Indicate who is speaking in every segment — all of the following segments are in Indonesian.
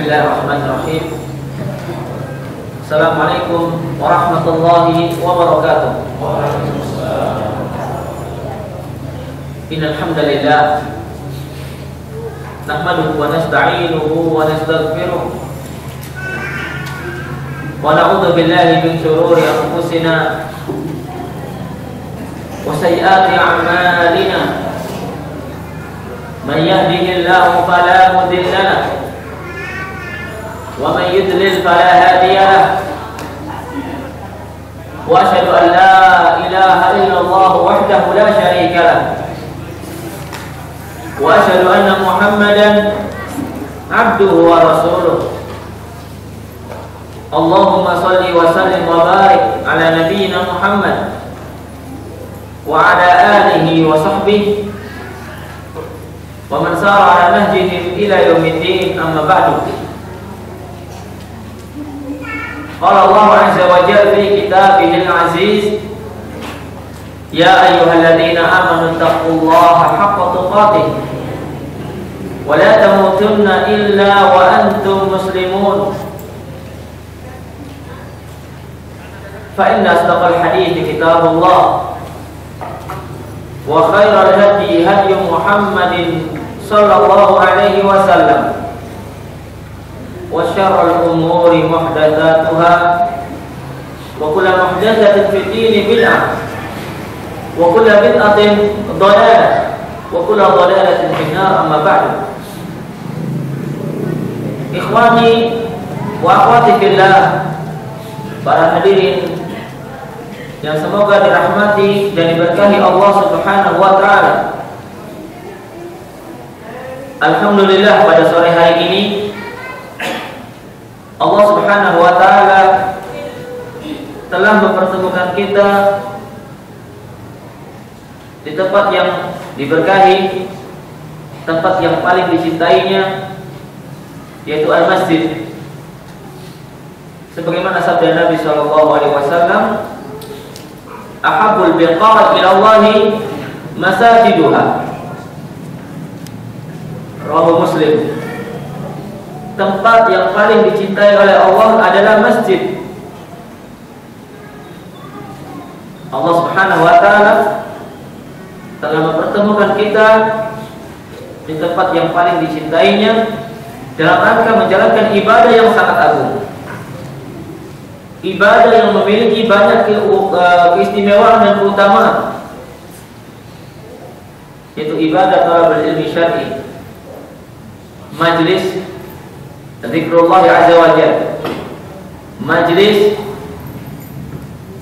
Speaker 1: Bismillahirrahmanirrahim. Assalamualaikum warahmatullahi wabarakatuh. Innal hamdalillah nahmaduhu wa nasta'inuhu wa nastaghfiruh wa na'udzu billahi min shururi anfusina wa sayyiati a'malina. Man yahdihillahu fala mudilla lahu wa man yudlil fala hadiya lahu. Wa asyhadu an la ilaha illallah wahdahu la syarika lahu wa asyhadu anna Muhammadan abduhu wa rasuluh. Allahumma shalli wa sallim wa barik ala nabiyyina Muhammad wa ala alihi wa sahbihi wa man sara ala nahjihim ila yaumiddin, amma ba'du. Qala Allah azza wa jalla fi kitabihil aziz, ya ayyuhalladzina amanu taqullaha haqqa tuqatih wa la tamutunna illa wa antum muslimun. Fa inna asdaqal hadithi kitabullah wa khairal hadi hadi Muhammadin sallallahu alaihi wasallam wa syarrul umuri muhdatsatuha wa kullu muhdatsatin fid dini bid'ah wa kullu bid'atin dhalalah wa kullu dhalalatin fin nar, amma ba'du. Ikhwani wa akhwati fillah, para hadirin yang semoga dirahmati dan diberkahi Allah Subhanahu wa taala. Alhamdulillah, pada sore hari ini Allah Subhanahu wa taala telah mempertemukan kita di tempat yang diberkahi, tempat yang paling dicintainya, yaitu al-masjid. Sebagaimana sabda Nabi sallallahu alaihi wasallam, ahabbul biqa'i ila Allahi masajiduha. Rawahu Muslim. Tempat yang paling dicintai oleh Allah adalah masjid. Allah Subhanahu wa taala telah mempertemukan kita di tempat yang paling dicintainya dalam rangka menjalankan ibadah yang sangat agung. Ibadah yang memiliki banyak keistimewaan dan keutamaan, yaitu ibadah talabul ilmi syar'i, majlis zikrullah azza wa jalla, majlis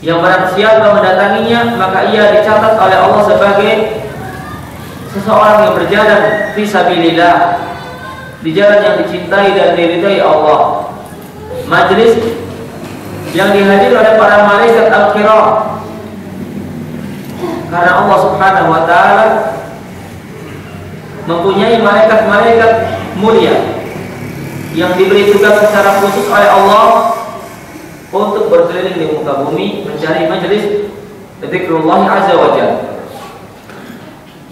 Speaker 1: yang barang siapa mendatanginya maka ia dicatat oleh Allah sebagai seseorang yang berjalan fi sabilillah, di jalan yang dicintai dan diridai Allah. Majlis yang dihadiri oleh para malaikat al-kiram, karena Allah Subhanahu wa taala mempunyai malaikat-malaikat mulia yang diberi tugas secara khusus oleh Allah untuk berkeliling di muka bumi mencari majlis zikrullah azza wa jalla.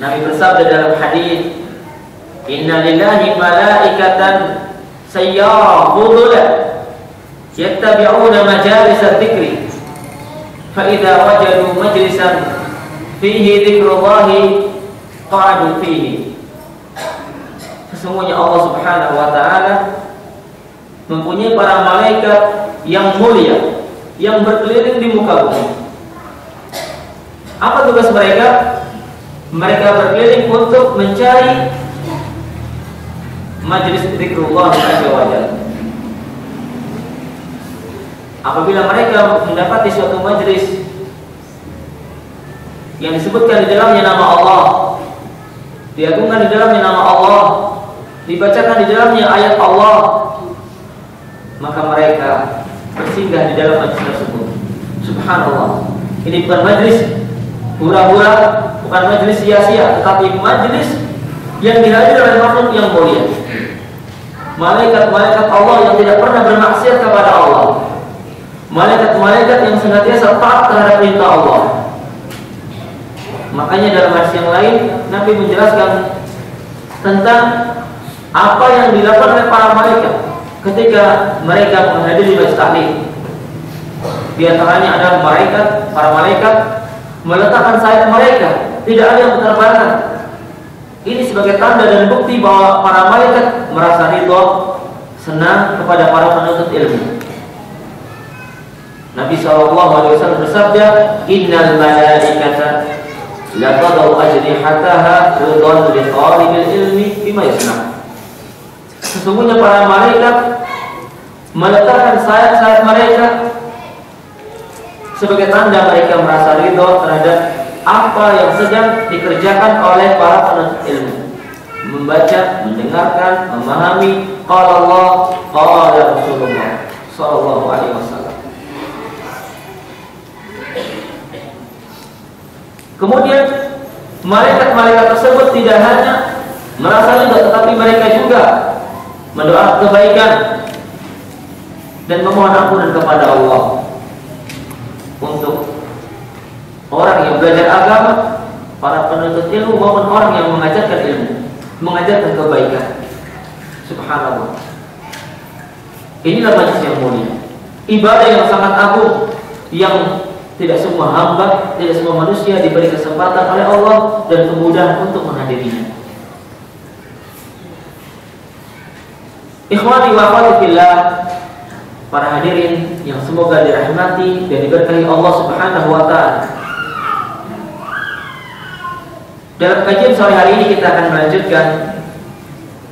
Speaker 1: Nabi bersabda dalam hadis, inna lillahi malaikatan sayyara budula yattabi'una majalis dzikri fa idza wajadu majlisan fihi dzikrullahi qa'adu fihi. Sesungguhnya Allah Subhanahu wa taala mempunyai para malaikat yang mulia yang berkeliling di muka bumi. Apa tugas mereka? Mereka berkeliling untuk mencari majelis zikrullah azza wa jalla. Apabila mereka mendapati suatu majelis yang disebutkan di dalamnya nama Allah, diagungkan di dalamnya nama Allah, dibacakan di dalamnya ayat Allah, maka mereka bersinggah di dalam majelis tersebut. Subhanallah, ini bukan majelis hura-hura, bukan majelis sia-sia, tetapi majelis yang dihadiri oleh makhluk yang mulia, malaikat-malaikat Allah yang tidak pernah bermaksiat kepada Allah, malaikat-malaikat yang senantiasa taat terhadap perintah Allah. Makanya dalam hadis yang lain Nabi menjelaskan tentang apa yang dilakukan oleh para malaikat ketika mereka menghadiri majelis taklim. Di antaranya adalah para malaikat meletakkan sayap mereka, tidak ada yang berterbangan. Ini sebagai tanda dan bukti bahwa para malaikat merasa ridho, senang kepada para penuntut ilmu. Nabi SAW bersabda, Innal malaikata la tadau ajnihataha ridwan li talibil ilmi bima yasna. Sesungguhnya para malaikat meletakkan sayap-sayap mereka sebagai tanda mereka merasa ridho terhadap apa yang sedang dikerjakan oleh para penuntut ilmu, membaca, mendengarkan, memahami qala Allah, qala Rasulullah sallallahu alaihi wasallam. Kemudian malaikat-malaikat tersebut tidak hanya merasa ridho, tetapi mereka juga mendoakan kebaikan dan memohon ampunan kepada Allah untuk orang yang belajar agama, para penuntut ilmu maupun orang yang mengajarkan ilmu, mengajarkan kebaikan. Subhanallah. Inilah majelis yang mulia, ibadah yang sangat agung, yang tidak semua hamba, tidak semua manusia diberi kesempatan oleh Allah dan kemudahan untuk menghadirinya. Ikhwani wa akhwati fillah, para hadirin yang semoga dirahmati dan diberkahi Allah Subhanahu wa taala. Dalam kajian sore hari ini kita akan melanjutkan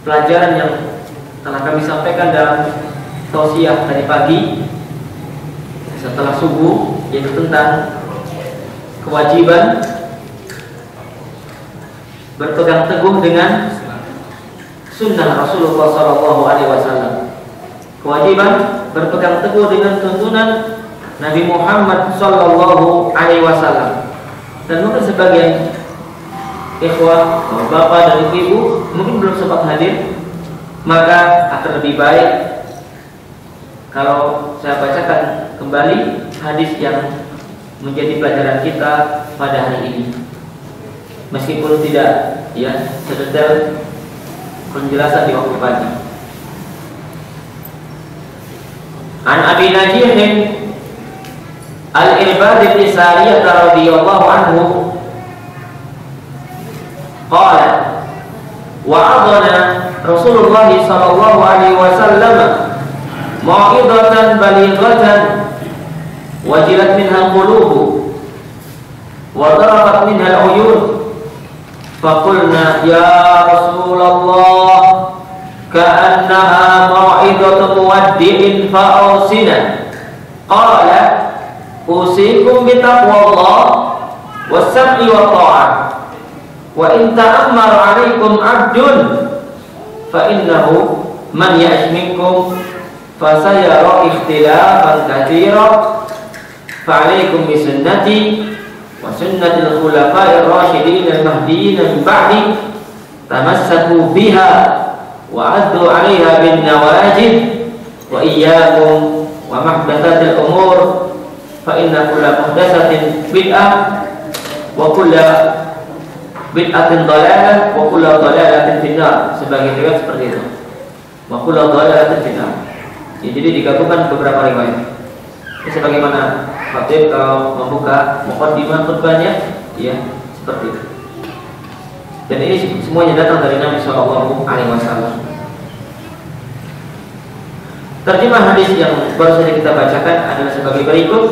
Speaker 1: pelajaran yang telah kami sampaikan dalam tausiah tadi pagi setelah subuh, yaitu tentang kewajiban berpegang teguh dengan sunnah Rasulullah SAW. Kewajiban berpegang teguh dengan tuntunan Nabi Muhammad SAW. Dan mungkin sebagian ikhwah, bapak dan ibu mungkin belum sempat hadir, maka akan lebih baik kalau saya bacakan kembali hadis yang menjadi pelajaran kita pada hari ini, meskipun tidak sedetail penjelasan di waktu pagi. An Abi Najih Al-Irbad bin Sariyah radhiyallahu anhu qala wa'adana Rasulullah sallallahu alaihi wasallam mau'izatan balighatan wajilat minha qulubu wa darafat minha al-uyun faqulna ya Rasulullah ka'annaha mau'izatu muwaddi'in fa'awsina qala usikum bitaqwallah was-sam'i wa ta'ah wa in ta'ammara 'alaikum 'abdun fa innahu man ya'ish minkum fasayara ikhtilafan katsira fa'alaikum bisunnati wa sunnatil khulafa'ir rasyidin al-mahdiyyin min ba'di tamassaku biha wa 'addu 'alaiha bin nawajid wa iyyakum wa muhdatsatil umur fa inna kulla muhdatsatin bid'ah wa kulla bid'atin dhalalah wa kulla dhalalatin finnar. Sebagai riwayat seperti itu. Wa kulla dhalalatin finnar. Ya, jadi digabungkan beberapa riwayat. Ini sebagaimana khatib kalau membuka muqaddimah khutbahnya, ya seperti itu. Dan ini semuanya datang dari Nabi Shallallahu Alaihi Wasallam. Terjemah hadis yang baru saja kita bacakan adalah sebagai berikut.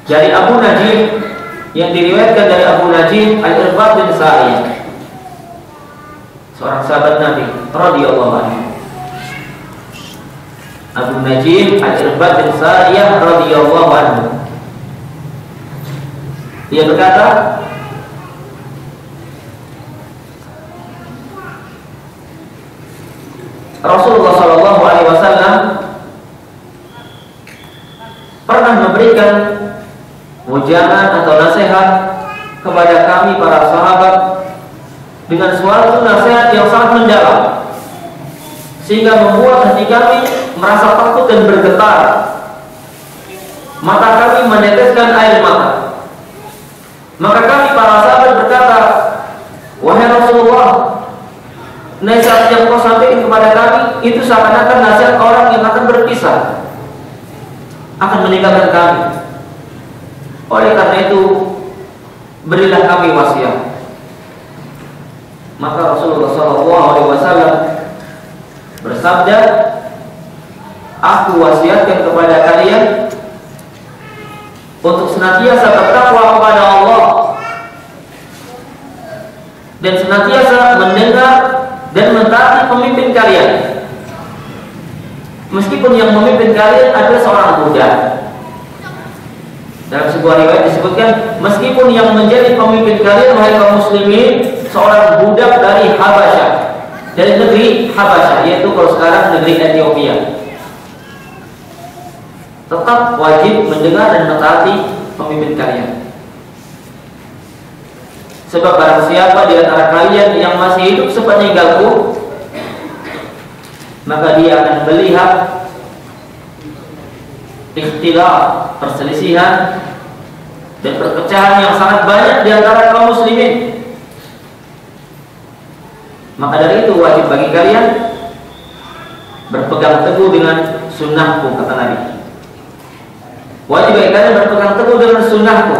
Speaker 1: Dari Abu Najih, yang diriwayatkan dari Abu Najih Al-Irbad bin Sariyah, seorang sahabat Nabi radhiyallahu anhu. Abu Najih Al-Irbad bin Sariyah radhiyallahu anhu, dia berkata, Rasulullah Shallallahu Alaihi Wasallam pernah memberikan ujangan atau nasihat kepada kami para sahabat dengan suatu nasihat yang sangat mendalam, sehingga membuat hati kami merasa takut dan bergetar, mata kami meneteskan air mata. Maka kami para sahabat berkata, wahai Rasulullah, nasihat yang kau sampaikan kepada kami itu seakan-akan nasihat orang yang akan berpisah, akan meninggalkan kami. Oleh karena itu, berilah kami wasiat. Maka Rasulullah SAW bersabda, aku wasiatkan kepada kalian untuk senantiasa bertakwa kepada Allah dan senantiasa mendengar dan mentaati pemimpin kalian, meskipun yang memimpin kalian adalah seorang budak. Dalam sebuah riwayat disebutkan, meskipun yang menjadi pemimpin kalian wahai kaum muslimin seorang budak dari Habasyah, dari negeri Habasyah, yaitu kalau sekarang negeri Ethiopia, tetap wajib mendengar dan mentaati pemimpin kalian. Sebab barang siapa di antara kalian yang masih hidup sepeninggalku, maka dia akan melihat ikhtilaf, perselisihan dan perpecahan yang sangat banyak di antara kaum muslimin. Maka dari itu wajib bagi kalian berpegang teguh dengan sunnahku, kata Nabi. Wajib bagi kalian berpegang teguh dengan sunnahku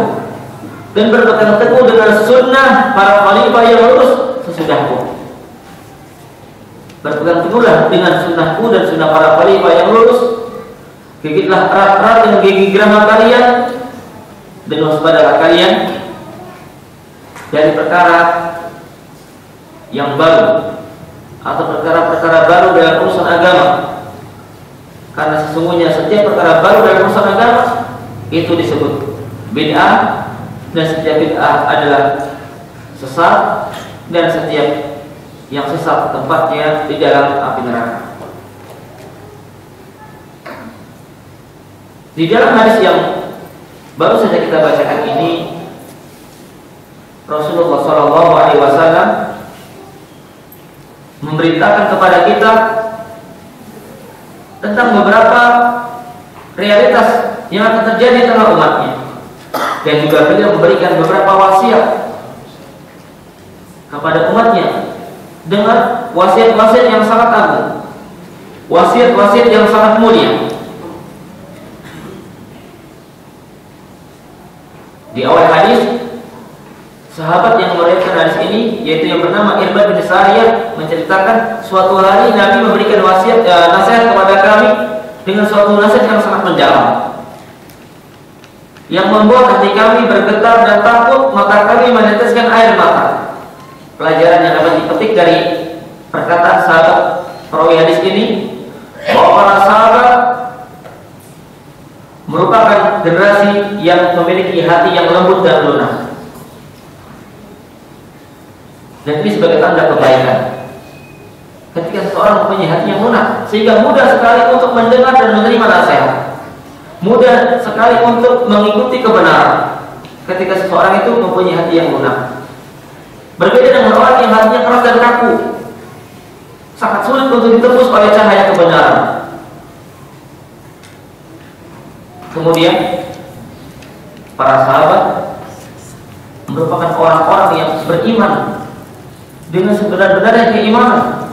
Speaker 1: dan berpegang teguh dengan sunnah para khalifah yang lurus sesudahku. Berpegang teguhlah dengan sunnahku dan sunnah para khalifah yang lurus. Gigitlah erat-erat dengan gigi geraham kalian dan waspadalah kalian dari perkara yang baru atau perkara-perkara baru dalam urusan agama. Karena sesungguhnya setiap perkara baru dalam urusan agama itu disebut bid'ah, dan setiap bid'ah adalah sesat, dan setiap yang sesat tempatnya di dalam api neraka. Di dalam hadis yang baru saja kita bacakan ini, Rasulullah SAW memberitakan kepada kita tentang beberapa realitas yang akan terjadi di tengah umatnya, dan juga beliau memberikan beberapa wasiat kepada umatnya dengan wasiat-wasiat yang sangat agung, wasiat-wasiat yang sangat mulia. Di awal hadis, sahabat yang meriwayatkan hadis ini, yaitu yang bernama Irbad bin Sariyah, menceritakan suatu hari Nabi memberikan wasiat nasihat kepada kami dengan suatu nasihat yang sangat mendalam, yang membuat hati kami bergetar dan takut, maka kami meneteskan air mata. Pelajaran yang dapat dipetik dari perkataan sahabat perawi hadis ini, bahwa para sahabat merupakan generasi yang memiliki hati yang lembut dan lunak, dan ini sebagai tanda kebaikan. Ketika seseorang mempunyai hati yang lunak, sehingga mudah sekali untuk mendengar dan menerima nasihat, mudah sekali untuk mengikuti kebenaran. Ketika seseorang itu mempunyai hati yang lunak, berbeda dengan orang yang hatinya keras dan kaku, sangat sulit untuk ditembus oleh cahaya kebenaran. Kemudian para sahabat merupakan orang-orang yang beriman dengan sebenar-benarnya keimanan.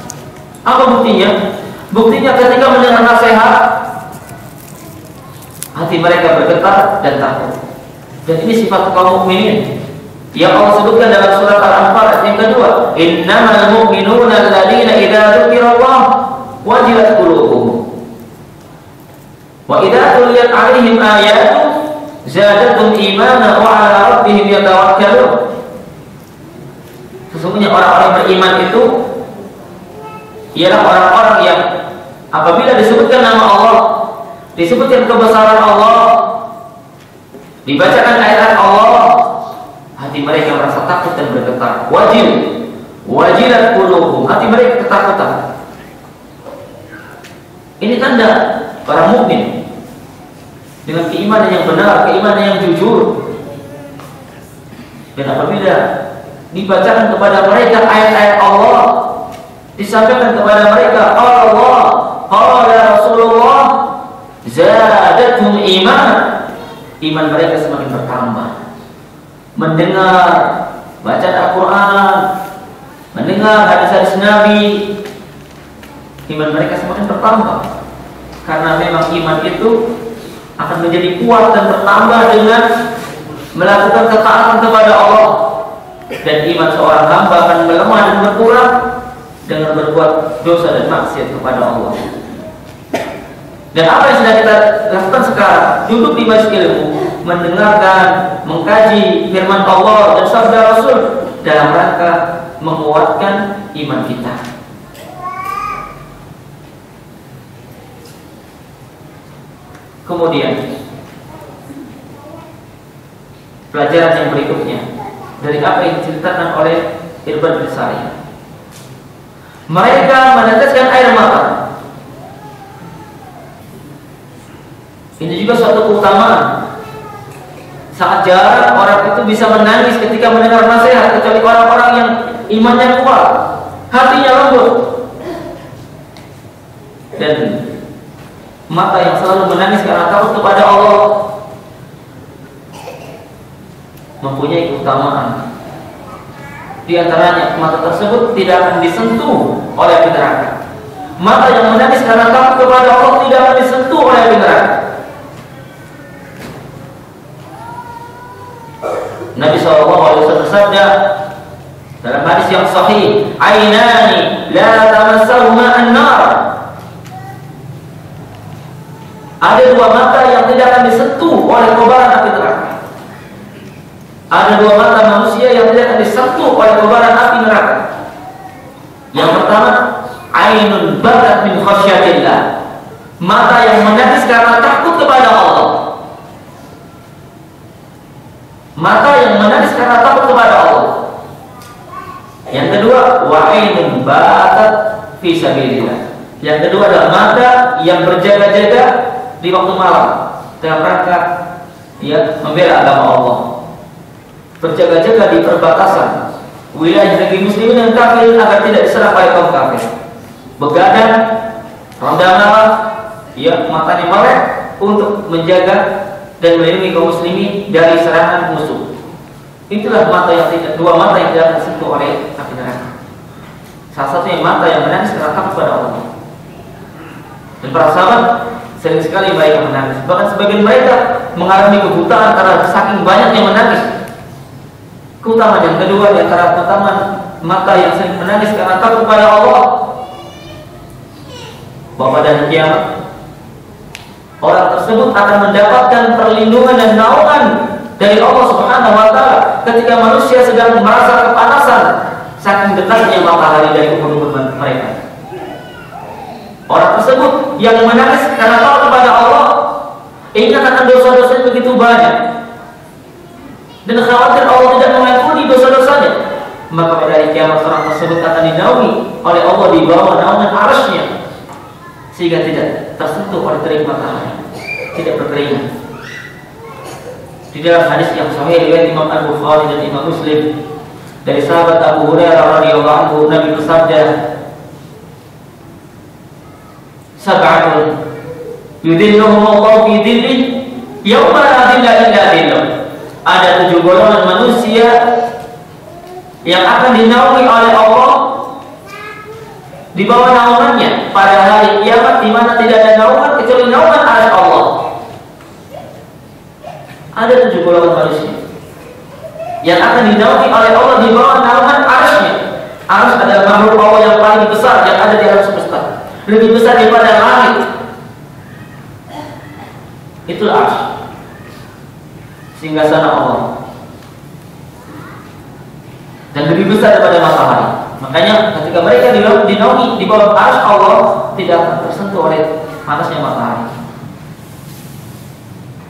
Speaker 1: Apa buktinya? Buktinya ketika mendengar nasihat, hati mereka bergetar dan takut. Dan ini sifat kaum mukminin yang Allah sebutkan dalam surat Al-Anfal yang kedua, innamal mu'minuna alladziina idza dzukirallah wajilat qulubuhum wa idza tuliyat 'alaihim ayatu zadatuhum imanan wa 'ala rabbihim yatawakkalun. Sesungguhnya orang-orang beriman itu ialah orang-orang yang apabila disebutkan nama Allah, disebutkan kebesaran Allah, dibacakan ayat Allah, hati mereka merasa takut dan bergetar. Wajilat qulubuhum, hati mereka ketakutan. Ini tanda para mukmin dengan keimanan yang benar, keimanan yang jujur. Dan apabila dibacakan kepada mereka ayat-ayat Allah, disampaikan kepada mereka Allah, qala Rasulullah, zadatuhum iman, iman mereka semakin bertambah. Mendengar bacaan Al-Quran, mendengar hadis-hadis Nabi, iman mereka semakin bertambah. Karena memang iman itu akan menjadi kuat dan bertambah dengan melakukan ketaatan kepada Allah. Dan iman seorang hamba akan melemah dan berkurang dengan berbuat dosa dan maksiat kepada Allah. Dan apa yang sedang kita lakukan sekarang? Duduk di majelis ilmu, mendengarkan, mengkaji firman Allah dan sabda Rasul dalam rangka menguatkan iman kita. Kemudian pelajaran yang berikutnya dari apa yang diceritakan oleh Irbad bin Sariyah. Mereka meneteskan air mata. Ini juga suatu keutamaan. Sangat jarang orang itu bisa menangis ketika mendengar nasihat, kecuali orang-orang yang imannya kuat, hatinya lembut, dan mata yang selalu menangis karena takut kepada Allah mempunyai keutamaan. Di antaranya mata tersebut tidak akan disentuh oleh api neraka. Mata yang menangis karena takut kepada Allah tidak akan disentuh oleh api neraka. Nabi SAW bersabda dalam hadis yang sahih, "Ainani la tamassahuma an-nar." Ada dua mata yang tidak akan disentuh oleh kobaran api neraka. Ada dua mata manusia yang tidak akan disentuh oleh kobaran api neraka. Yang pertama, ainun bakat min khasyatillah, mata yang menangis karena takut kepada Allah. Mata yang menangis karena takut kepada Allah. Yang kedua, wa ainun bakat fi sabilillah. Yang kedua adalah mata yang berjaga-jaga di waktu malam dalam rangka membela agama Allah. Berjaga-jaga di perbatasan wilayah negeri muslimin dan kafir agar tidak diserang oleh kaum kafir. Begadang, ronda malam, matanya melek untuk menjaga dan melindungi kaum muslimin dari serangan musuh. Itulah dua mata yang tidak tersentuh oleh api neraka. Salah satunya mata yang menangis karena takut kepada Allah. Dan para sahabat sering sekali mereka menangis. Bahkan sebagian mereka mengalami kebutaan karena saking banyaknya menangis. Keutamaan yang kedua di antara keutamaan mata yang sering menangis karena takut kepada Allah, bahwa pada kiamat orang tersebut akan mendapatkan perlindungan dan naungan dari Allah Subhanahu wa Ta'ala ketika manusia sedang merasa kepanasan saking dekatnya matahari dari kebun-kebun mereka. Orang tersebut yang menangis karena takut kepada Allah, ingat akan dosa-dosanya begitu banyak, dan khawatir Allah tidak mengampuni dosa-dosanya, maka pada hari kiamat orang tersebut akan dinaungi oleh Allah di bawah naungan arasy-Nya, sehingga tidak tersentuh oleh terik matahari, tidak berkeringat. Di dalam hadis yang sahih riwayat Imam Al-Bukhari dan Imam Muslim dari sahabat Abu Hurairah radhiyallahu anhu, Nabi bersabda, "Sab'atun yudhilluhum Allah fi dhillihi yauma la dhilla illa dhilluh." Ada 7 golongan manusia yang akan dinaungi oleh Allah di bawah naungannya pada hari kiamat, di mana tidak ada naungan kecuali naungan arsy Allah. Ada 7 golongan manusia yang akan dinaungi oleh Allah di bawah naungan arsy-Nya. Arsy adalah makhluk Allah yang paling besar yang ada di alam semesta, lebih besar daripada langit. Itulah arsy, singgasana Allah, dan lebih besar daripada matahari. Makanya ketika mereka dinaungi di bawah arsy Allah, tidak akan tersentuh oleh panasnya matahari.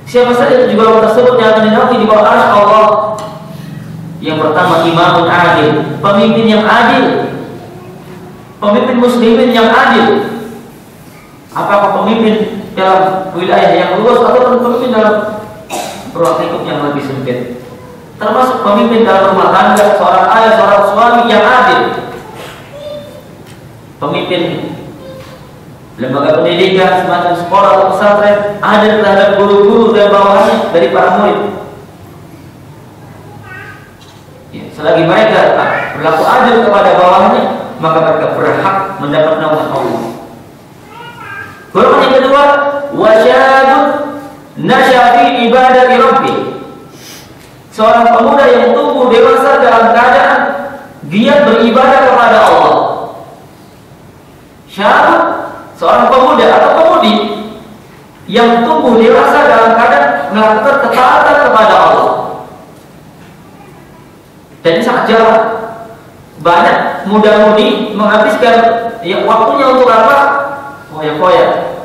Speaker 1: Siapa saja 7 golongan tersebut yang akan dinaungi di bawah arsy Allah? Yang pertama, imamun adil, pemimpin yang adil, pemimpin muslimin yang adil. Apakah pemimpin dalam wilayah yang luas atau pemimpin dalam ruang lingkup yang lebih sempit? Termasuk pemimpin dalam rumah tangga, seorang ayah, seorang suami yang adil, pemimpin lembaga pendidikan semacam sekolah atau pesantren, adil terhadap guru-guru dan bawahannya dari para murid. Selagi mereka berlaku adil kepada bawahannya, maka mereka berhak mendapat naungan Allah. Golongan yang kedua, wasyadun nasyafi ibadati rabbi. Seorang pemuda yang tumbuh dewasa dalam keadaan giat beribadah kepada Allah. Syab, seorang pemuda atau pemudi yang tumbuh dewasa dalam keadaan melakukan ketaatan kepada Allah. Dan ini sangat jarang. Banyak muda-mudi menghabiskan waktunya untuk apa? Foya-foya,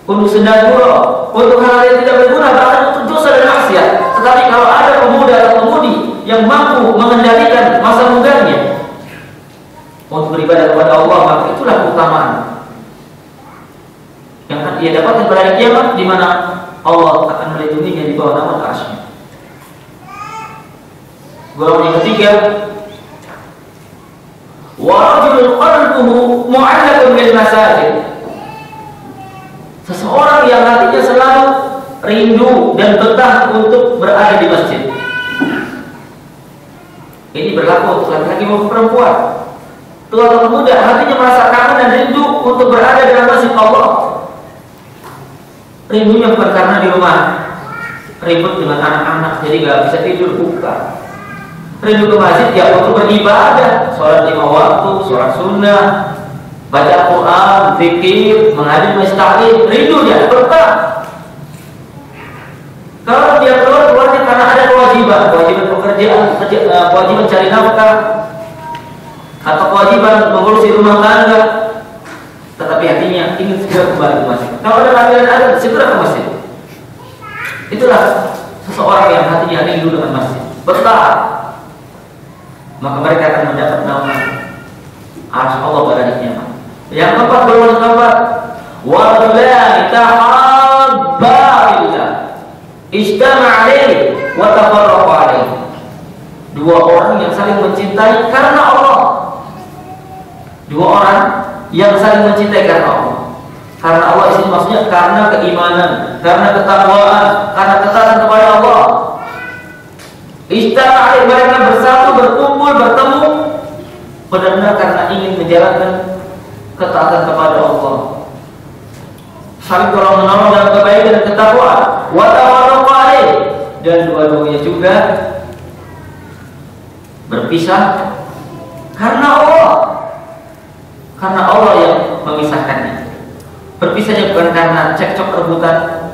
Speaker 1: untuk sendal gurau, untuk hal yang tidak berguna, bahkan untuk dosa dan maksiat. Tetapi kalau ada pemuda atau pemudi yang mampu mengendalikan masa mudanya untuk beribadah kepada Allah, maka itulah keutamaan yang akan ia dapatkan pada hari kiamat, di mana Allah akan melindunginya di bawah naungan arsy-Nya. Golongan yang ketiga, wa rajulun qalbuhu mu'allaqun bil masajid. Seseorang yang hatinya selalu rindu dan betah untuk berada di masjid. Ini berlaku untuk laki-laki maupun perempuan. Tua atau muda, hatinya merasa kangen dan rindu untuk berada dalam masjid Allah. Rindunya bukan karena di rumah ribut dengan anak-anak jadi gak bisa tidur, bukan. Rindu ke masjid ya untuk beribadah, sholat 5 waktu, sholat sunnah, baca Quran, zikir, menghadiri majlis taklim. Rindu dia, betah. Kalau dia keluarnya karena ada kewajiban pekerjaan, kewajiban cari nafkah, atau kewajiban mengurusi rumah tangga, tetapi hatinya ingin segera kembali ke masjid. Kalau ada panggilan azan, segera ke masjid. Itulah seseorang yang hatinya rindu dengan masjid, betah. Maka mereka akan mendapat naungan arsy Allah pada hari kiamat. Yang keempat, golongan keempat, wa rajulani tahabba fillah ijtama'a alaihi wa tafarraqa alaihi. Dua orang yang saling mencintai karena Allah. Dua orang yang saling mencintai karena Allah. Karena Allah ini maksudnya karena keimanan, karena ketakwaan, karena ketaatan kepada Allah. Ijtama'a, mereka bersatu, berkumpul, bertemu benar-benar karena ingin menjalankan ketaatan kepada Allah, saling tolong menolong dalam kebaikan dan ketakwaan. Wa tafarraqa alaihi, dan dua-duanya juga berpisah karena Allah. Karena Allah yang memisahkannya. Berpisahnya bukan karena cekcok rebutan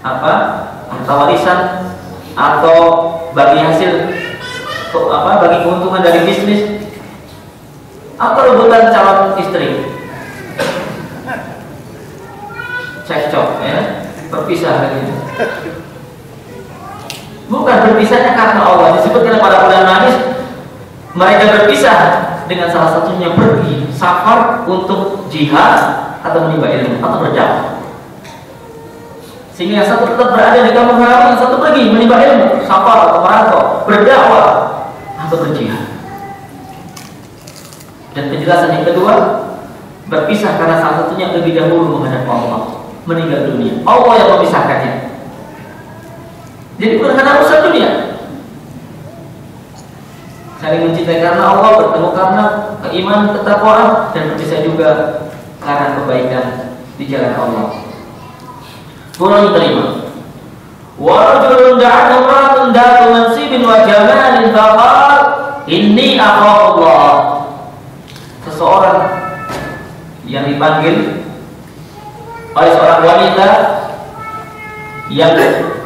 Speaker 1: harta warisan atau bagi hasil bagi keuntungan dari bisnis atau rebutan calon istri. Cekcok berpisah gitu. Bukan berpisahnya karena Allah. Disebutkan pada ulama hadis, mereka berpisah dengan salah satunya pergi safar untuk jihad atau menimba ilmu atau berdakwah. Sehingga yang satu tetap berada di kampung halaman, yang satu pergi menimba ilmu, safar atau merantau, berdakwah atau berjihad. Dan penjelasan yang kedua, berpisah karena salah satunya lebih dahulu menghadap Allah, meninggal dunia. Allah yang memisahkannya. Jadi bukan karena urusan dunia. Saling mencintai karena Allah, bertemu karena keimanan, ketakwaan, dan berpisah juga karena kebaikan di jalan Allah. Golongan kelima, wa rajulun da'athu imra'atun dhatu mansibin wa jamalin faqala inni akhafu Allah. Seseorang yang dipanggil oleh seorang wanita yang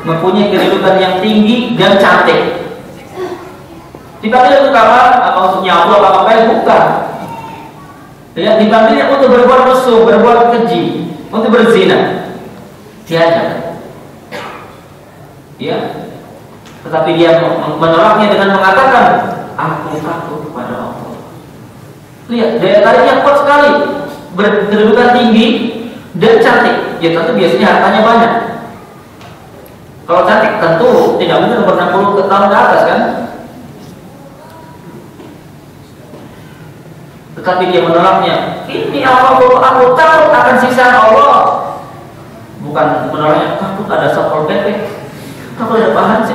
Speaker 1: mempunyai kedudukan yang tinggi dan cantik. Dipanggil untuk apa untuk nyawa, apa bukan. Ya, dipanggilnya untuk berbuat mesum, berbuat keji, untuk berzina. Diajak. Ya. Tetapi dia menolaknya dengan mengatakan, aku takut kepada Allah. Lihat, daya tariknya kuat sekali, berkedudukan tinggi dan cantik. Ya tentu biasanya hartanya banyak. Kalau cantik tentu tidak mungkin umur 60 tahun ke atas kan. Tetapi dia menolaknya. Ini aku takut akan siksaan Allah. Bukan menolaknya takut ada satpol pp, takut ada bahan sih.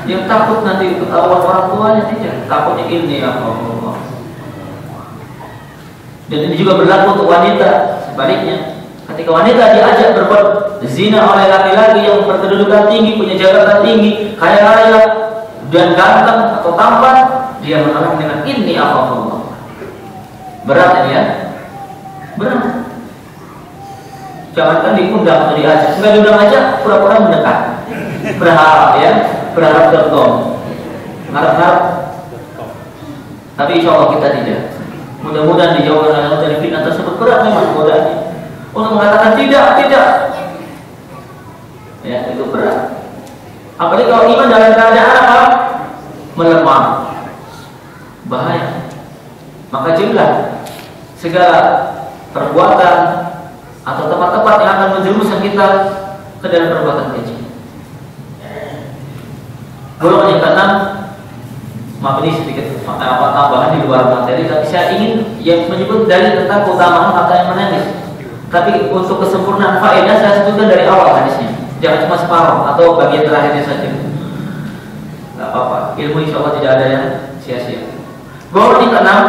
Speaker 1: Dia takut nanti ketahuan orang tuanya, tidak. Takutnya ini Allah. Dan ini juga berlaku untuk wanita. Sebaliknya, ketika wanita diajak berbuat zina oleh laki-laki yang berkedudukan tinggi, punya jabatan tinggi, kaya raya, dan ganteng atau tampan, dia menolak dengan inni akhafullah. Berat ini ya, berat. Jangankan diundang atau diajak, nggak diundang aja, pura-pura mendekat, berharap ya, berharap.com, harap-harap. Tapi insya Allah kita tidak. Mudah-mudahan dijauhkan oleh Allah dari fitnah tersebut. Berat memang godaannya untuk mengatakan tidak. Ya, itu berat. Apalagi kalau iman dalam keadaan apa? Melemah, bahaya. Maka jauhlah segala perbuatan atau tempat-tempat yang akan menjerumuskan kita ke dalam perbuatan keji. Golongan yang keenam, maaf ini sedikit tambahan di luar materi, tapi saya ingin yang menyebut dari tentang keutamaan mata yang menangis. Tapi untuk kesempurnaan faedah saya sebutkan dari awal hadisnya, jangan cuma separuh atau bagian terakhirnya saja. Gak apa-apa, ilmu insya Allah tidak ada yang sia-sia. Golongan yang keenam,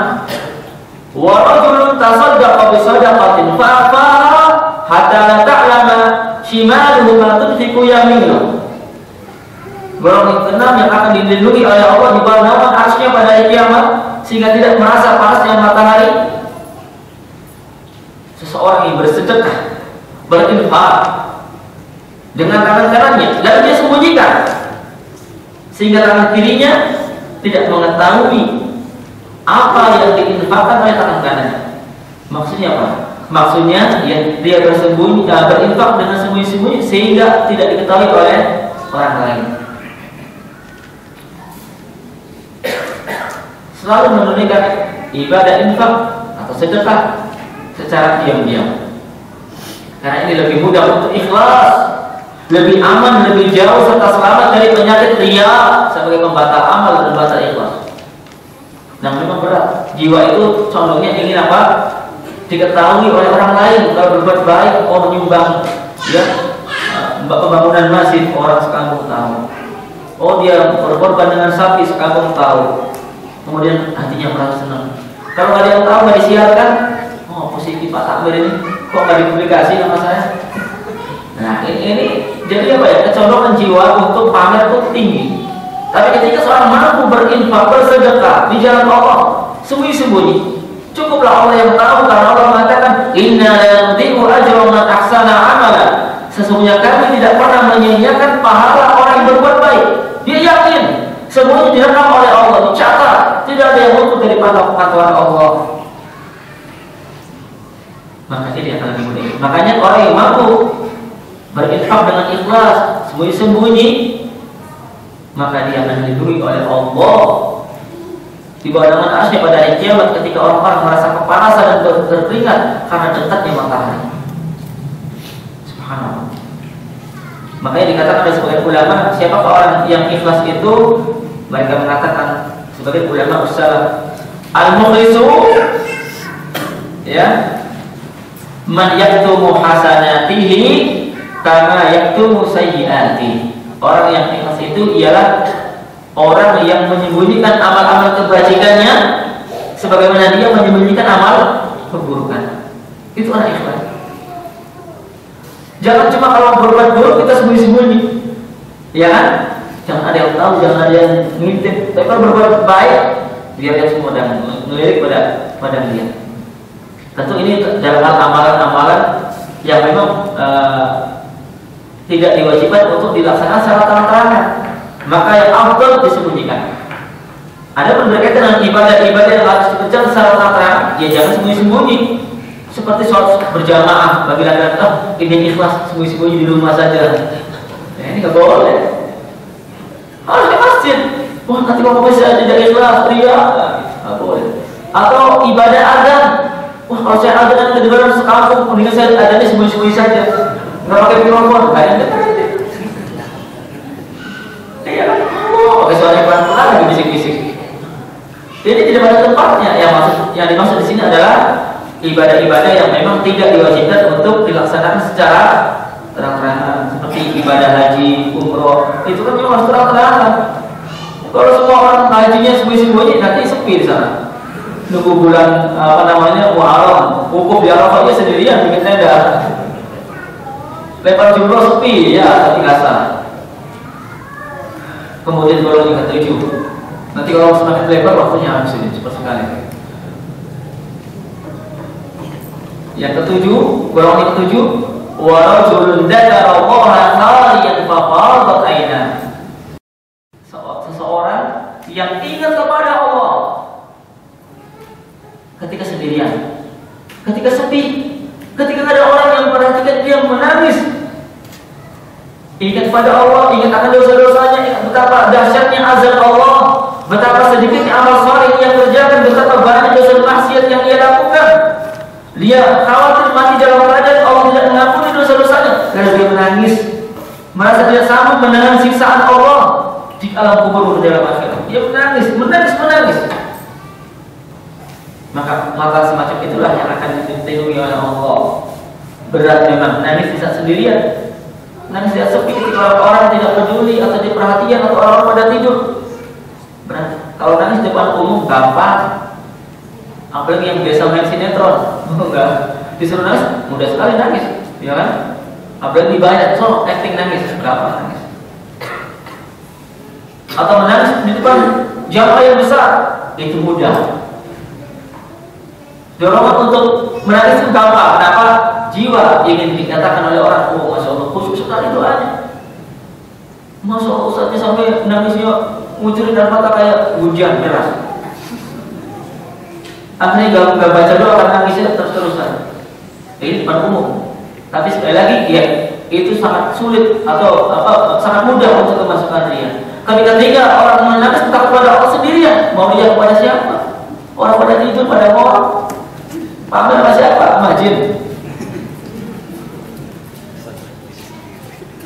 Speaker 1: wa rajulun tasaddaqa bi sadaqatin fa hatta la ta'lama shimaluhu ma tunfiqu yaminuhu. Golongan yang keenam yang akan dilindungi oleh Allah di bawah naungan arsy-Nya pada hari kiamat sehingga tidak merasa panasnya matahari. Seseorang yang bersedekah, berinfak dengan tangan kanannya, lalu dia sembunyikan sehingga tangan kirinya tidak mengetahui apa yang diinfakkan oleh tangan kanannya. Maksudnya apa? Maksudnya dia bersembunyi, berinfak dengan sembunyi-sembunyi sehingga tidak diketahui oleh orang lain. Selalu menunaikan ibadah infak atau sedekah secara diam-diam. Karena ini lebih mudah untuk ikhlas, lebih aman, lebih jauh serta selamat dari penyakit riya sebagai pembatal amal dan pembatal ikhlas. Nah, memang berat. Jiwa itu condongnya ingin apa? Diketahui oleh orang lain. Kalau berbuat baik, menyumbang, ya, pembangunan masjid, orang sekampung tahu. Oh, dia berkorban dengan sapi, sekampung tahu. Kemudian hatinya merasa senang. Kalau nggak ada yang tahu, nggak disiarkan, oh posisi Pak Takmir ini kok nggak dipublikasi nama saya? Nah, ini jadi apa ya? Kecondongan jiwa untuk pamer itu tinggi. Tapi ketika seorang mampu berinfak, bersedekah di jalan Allah, sembunyi-sembunyi, cukuplah Allah yang tahu, karena Allah mengatakan, Inna la nudhi'u ajra man ahsana amala. Sesungguhnya kami tidak pernah menyia-nyiakan pahala orang yang berbuat baik. Dia yakin semuanya direkam oleh Allah, dicatat, tidak ada yang luput dari pantauan Allah. Makanya dia akan lebih mudah. Makanya orang yang mampu berinfak dengan ikhlas, sembunyi-sembunyi, maka dia akan dilindungi oleh Allah di bawah naungan arsy pada hari kiamat ketika orang-orang merasa kepanasan dan berkeringat karena dekatnya matahari. Subhanallah. Makanya dikatakan oleh sebagian ulama, siapakah orang yang ikhlas itu? Mereka mengatakan sebagai ulama ussalah, al-mukhlisu, ya, man yaktumu hasanatihi kama yaktumu sayyiatihi. Orang yang ikhlas itu ialah orang yang menyembunyikan amal-amal kebajikannya sebagaimana dia menyembunyikan amal keburukan. Itu orang ikhlas. Jangan cuma kalau berbuat buruk kita sembunyi-sembunyi, ya kan? Jangan ada yang tahu, jangan ada yang ngintip. Tapi kalau berbuat baik, biarkan semua dan melirik pada dia. Tentu ini dalam hal amalan-amalan yang memang tidak diwajibkan untuk dilaksanakan secara terang-terangan, maka yang afdal disembunyikan. Ada pun berkaitan dengan ibadah-ibadah yang harus dikerjakan secara terang-terangan, ya jangan sembunyi-sembunyi. Seperti sholat berjamaah bagi laki-laki, ingin ikhlas sembunyi-sembunyi di rumah saja. Ya, ini nggak boleh. Harus ke masjid. Wah, nanti kalau bisa tidak ikhlas, ria, nggak boleh. Atau ibadah azan. Wah, kalau saya azan nanti kedengaran sekampung, mendingan saya azannya sembunyi-sembunyi saja. Nggak pakai mikrofon, nggak ada. Iya kan? Oh, pakai suara pelan-pelan lagi bisik-bisik. Jadi tidak pada tempatnya. Yang dimaksud di sini adalah ibadah-ibadah yang memang tidak diwajibkan untuk dilaksanakan secara terang-terangan, seperti ibadah haji, umroh, itu kan memang harus terang-terangan. Kalau semua orang hajinya sembunyi-sembunyi, nanti sepi di sana. nunggu bulan Muharram, wukuf di Arafah dia sendirian bikin tenda. Lempar jumroh sepi ya, tapi kasar. Kemudian golongan yang ketujuh, nanti kalau semakin lebar waktunya habis ini cepat sekali. Yang ketujuh, golongan yang ketujuh, wa rajulun dzakara Allaha khaliyan fafadat ainah. Seseorang yang ingat kepada Allah ketika sendirian, ketika sepi, ketika ada orang yang memperhatikan dia menangis. Ingat pada Allah, ingat akan dosa-dosanya, ingat betapa dahsyatnya azab Allah, betapa sedikitnya amal saleh yang kerjakan, betapa banyak dosa maksiat yang ia lakukan. Dia khawatir mati dalam keadaan Allah tidak mengampuni dosa-dosanya, karena dia menangis, merasa tidak sanggup menahan siksaan Allah di alam kubur di dalam akhirat. Dia menangis. Maka semacam itulah yang akan dilindungi oleh Allah. Berat memang menangis di saat sendirian. Nangis tidak sepi ketika orang tidak peduli atau diperhatikan atau orang pada tidur. Berat. Kalau nangis depan umum gampang. Apalagi yang biasa main sinetron, enggak disuruh nangis, mudah sekali nangis, ya kan? Apalagi dibayar, so acting nangis, gampang nangis. Atau menangis di depan jamaah yang besar, itu mudah. Dorongan untuk menangis itu gampang. Kenapa? Jiwa ingin dikatakan oleh orang, oh masya Allah khusyuk sekali doanya. Masya Allah Ustaznya sampai nangisnya ngucurin dari mata kayak hujan deras. Akhirnya gak baca doa akan nangisnya terus-terusan. Ini depan umum. Tapi sekali lagi ya, itu sangat sulit atau sangat mudah untuk kemasukan dia. Ketika orang menangis tetap kepada Allah sendirian, mau dia kepada siapa? Orang pada tidur pada orang. Pamer sama siapa? Majin.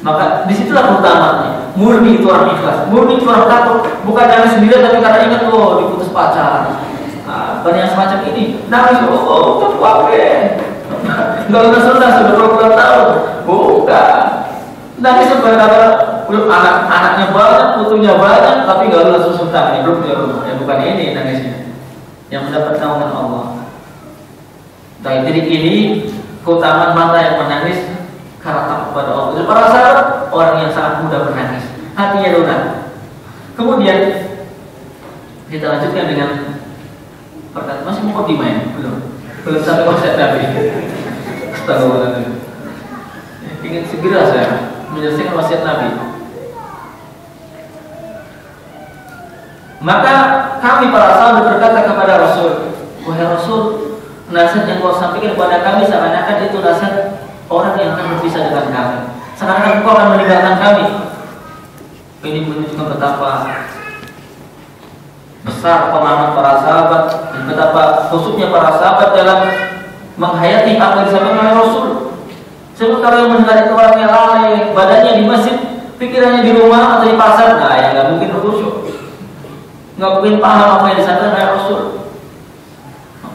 Speaker 1: Maka disitulah utamanya. Murni itu orang ikhlas, murni itu orang takut. Bukan nangis sendirian tapi karena ingat diputus pacar. Banyak yang semacam ini. Nangis, kan wae. Enggak lunas sudah berpuluh tahun. Bukan. Nangis karena anaknya banyak, putunya banyak, tapi enggak lunas susutang. Ini belum punya rumah. Ya bukan ini nangisnya. Yang mendapat naungan Allah. Dari titik ini keutamaan mata yang menangis karena takut pada Allah. Para sahabat orang yang sangat mudah menangis, hatinya lunak. Kemudian kita lanjutkan dengan perkataan masih mau dimain belum sampai konsep Nabi. Astagfirullahaladzim. Ingin segera saya menyelesaikan wasiat Nabi. Maka kami para sahabat berkata kepada Rasul, wahai Rasul, nasihat yang kau sampaikan kepada kami seakan-akan itu nasihat orang yang akan berpisah dengan kami. Seakan-akan kau akan meninggalkan kami. Ini menunjukkan betapa besar pemahaman para sahabat dan betapa khususnya para sahabat dalam menghayati apa yang disampaikan oleh Rasul. Sementara yang mendengar itu orangnya lalai, badannya di masjid, pikirannya di rumah atau di pasar, nah ya nggak mungkin khusyuk, nggak mungkin paham apa yang disampaikan oleh Rasul.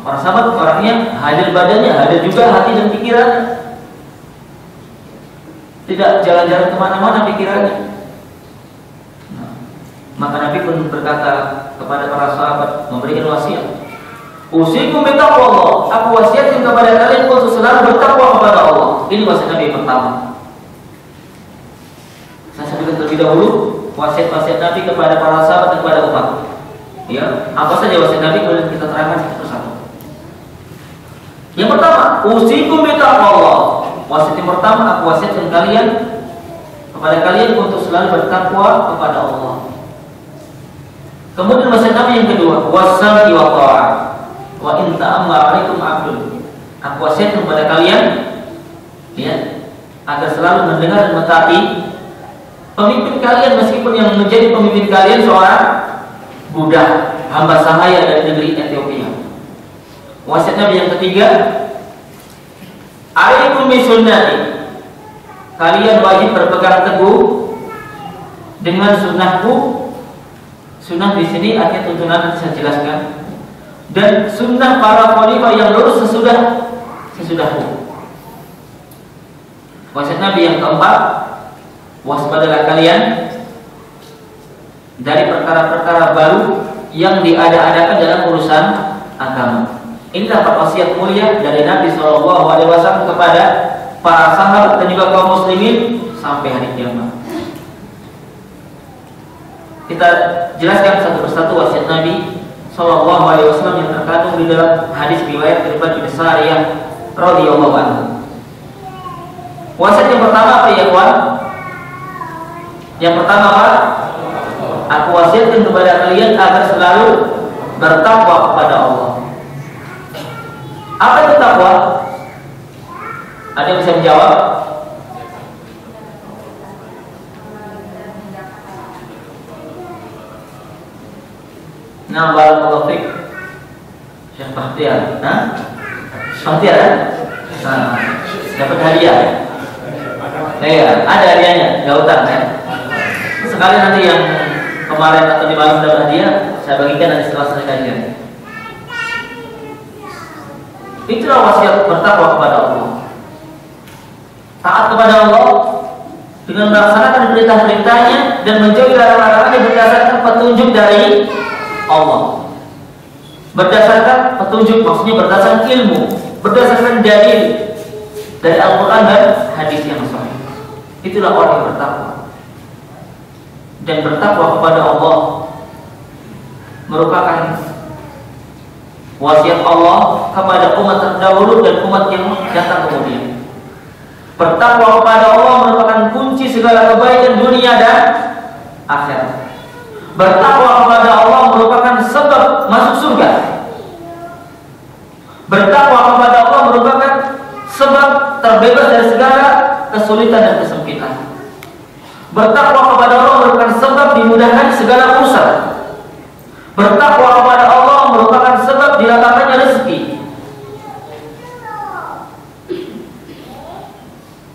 Speaker 1: Para sahabat orangnya hadir badannya, hadir juga hati dan pikirannya. Tidak jalan-jalan kemana-mana pikirannya. Maka Nabi pun berkata kepada para sahabat, memberikan wasiat, usikum bittaqwallah, aku wasiatkan kepada kalian untuk selalu bertakwa kepada Allah. Ini wasiat Nabi yang pertama. Saya sebutkan terlebih dahulu wasiat-wasiat Nabi kepada para sahabat dan kepada umat. Ya, apa saja wasiat Nabi boleh kita terangkan satu persatu. Yang pertama, usikum bittaqwallah. Wasiat yang pertama, aku wasiatkan kalian kepada kalian untuk selalu bertakwa kepada Allah. Kemudian wasiat Nabi yang kedua, wassam'i wa ta'ah. Wa in ta'ammara 'alaikum 'abdun. Aku wasiatkan kepada kalian ya, agar selalu mendengar dan mentaati pemimpin kalian meskipun yang menjadi pemimpin kalian seorang budak, hamba sahaya dari negeri Ethiopia. Wasiat Nabi yang ketiga, alaikum bisunnati. Kalian wajib berpegang teguh dengan sunnahku. Sunnah di sini artinya tuntunan nanti saya jelaskan. Dan sunnah para khalifah yang lurus sesudahku. Wasiat Nabi yang keempat, waspadalah kalian dari perkara-perkara baru yang diada-adakan dalam urusan agama. Ini dapat wasiat mulia dari Nabi SAW kepada para sahabat dan juga kaum muslimin sampai hari kiamat. Kita jelaskan satu persatu wasiat Nabi SAW yang terkandung di dalam hadis riwayat Irbad bin Sariyah radhiyallahu anhu. Wasiat yang pertama apa ya kawan? Yang pertama apa? Aku wasiatkan kepada kalian agar selalu bertakwa kepada Allah. Apa itu takwa? Ada yang bisa menjawab? Nah, barakallahu fiik. Syekh Bahtiar, Bahtiar kan? Nah, dapat hadiah. Iya, ada hadiahnya, enggak utang kan? Sekali nanti yang kemarin atau di malam dapat hadiah, saya bagikan nanti setelah selesai kajian. Itulah wasiat bertakwa kepada Allah. Taat kepada Allah dengan melaksanakan perintah-perintahnya dan menjauhi larangan-larangannya berdasarkan petunjuk dari Allah. Berdasarkan petunjuk maksudnya berdasarkan ilmu, berdasarkan dalil dari Al-Quran dan hadis yang sahih. Itulah orang yang bertakwa. Dan bertakwa kepada Allah merupakan wasiat Allah kepada umat terdahulu dan umat yang datang kemudian. Bertakwa kepada Allah merupakan kunci segala kebaikan dunia dan akhirat. Bertakwa kepada Allah merupakan sebab masuk surga. Bertakwa kepada Allah merupakan sebab terbebas dari segala kesulitan dan kesempitan. Bertakwa kepada Allah merupakan sebab dimudahkan segala urusan. Bertakwa kepada Allah merupakan sebab dilapangkannya rezeki.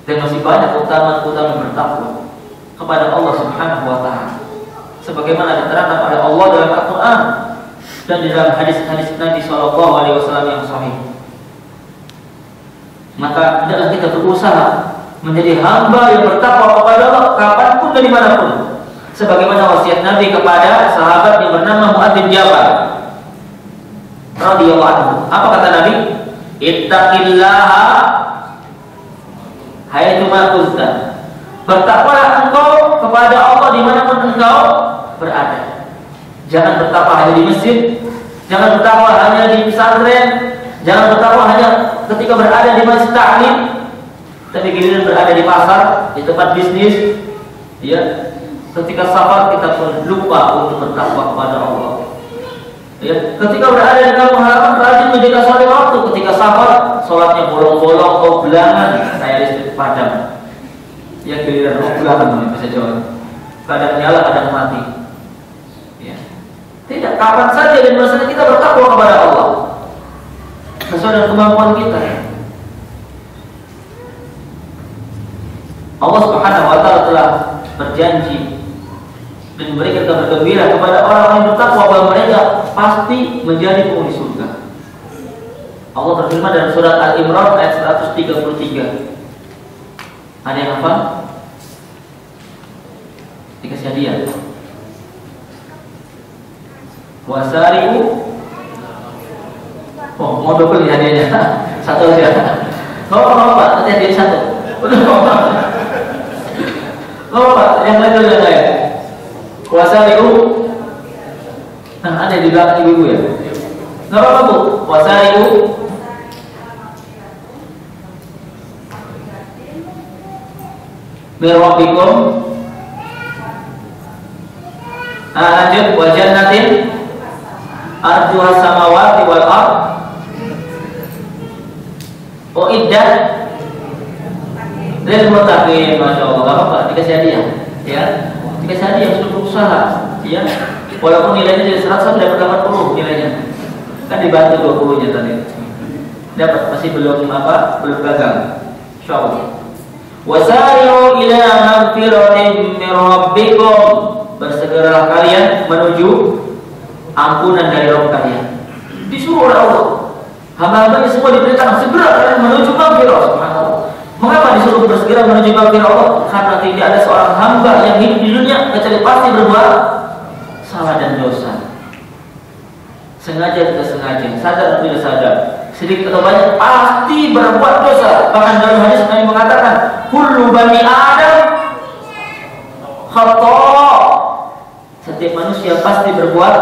Speaker 1: Dan masih banyak keutamaan-keutamaan bertakwa kepada Allah Subhanahu wa taala. Sebagaimana diterangkan oleh Allah dalam Al-Quran dan di dalam hadis-hadis Nabi SAW yang sahih. Maka hendaklah kita berusaha menjadi hamba yang bertakwa kepada Allah kapanpun dan dimanapun. Sebagaimana wasiat Nabi kepada sahabat yang bernama Mu'adz bin Jabal radhiyallahu anhu. Apa kata Nabi? Ittaqillaha haitsu ma kunta. Bertakwalah engkau kepada Allah dimanapun engkau berada. Jangan bertakwa hanya di masjid, jangan bertakwa hanya di pesantren, jangan bertakwa hanya ketika berada di masjid taklim, tapi giliran berada di pasar, di tempat bisnis, ya. Ketika safar kita pun lupa untuk bertakwa kepada Allah. Ya, ketika berada di kampung halaman rajin menjaga sholat waktu, ketika safar sholatnya bolong-bolong, belangan, kayak listrik padam. Ya giliran belangan bisa jawab. Kadang nyala, kadang mati. Ya. Tidak, kapan saja dan masanya kita bertakwa kepada Allah sesuai dengan kemampuan kita. Allah Subhanahu wa taala telah berjanji dan memberikan kabar gembira kepada orang yang bertakwa bahwa mereka pasti menjadi penghuni surga. Allah berfirman dalam surat Al-Imran ayat 133. Ada yang hafal? Dikasih hadiah. Wasari'u. Oh, mau double ya hadiahnya. Satu aja. Mau Pak, nanti hadiah satu. Pak, yang lain dulu ya. Wasari'u. Nah, ada di belakang ibu-ibu ya. Enggak apa-apa, Bu. Wasari'u. Mirwabbikum. Lanjut, wa jannatin arjuha samawati wal ard uiddat lil muttaqin. Masyaallah, apa dikasih hadiah ya, dikasih hadiah sudah berusaha ya, walaupun nilainya jadi 100 dapat 80 nilainya kan, dibantu 20 nya tadi dapat, masih belum gagal insyaallah. Wasari'u ila magfiratin min rabbikum, bersegeralah kalian menuju ampunan dari Rabb kalian. Disuruh oleh Allah, hamba-hambanya semua diperintahkan segera kalian menuju magfirah. Subhanallah. Mengapa disuruh bersegera menuju magfirah Allah? Karena tidak ada seorang hamba yang hidup di dunia kecuali pasti berbuat salah dan dosa. sengaja tidak sengaja, sadar atau tidak sadar, sedikit atau banyak pasti berbuat dosa. Bahkan dalam hadis Nabi mengatakan, kullu bani Adam khata'. Setiap manusia pasti berbuat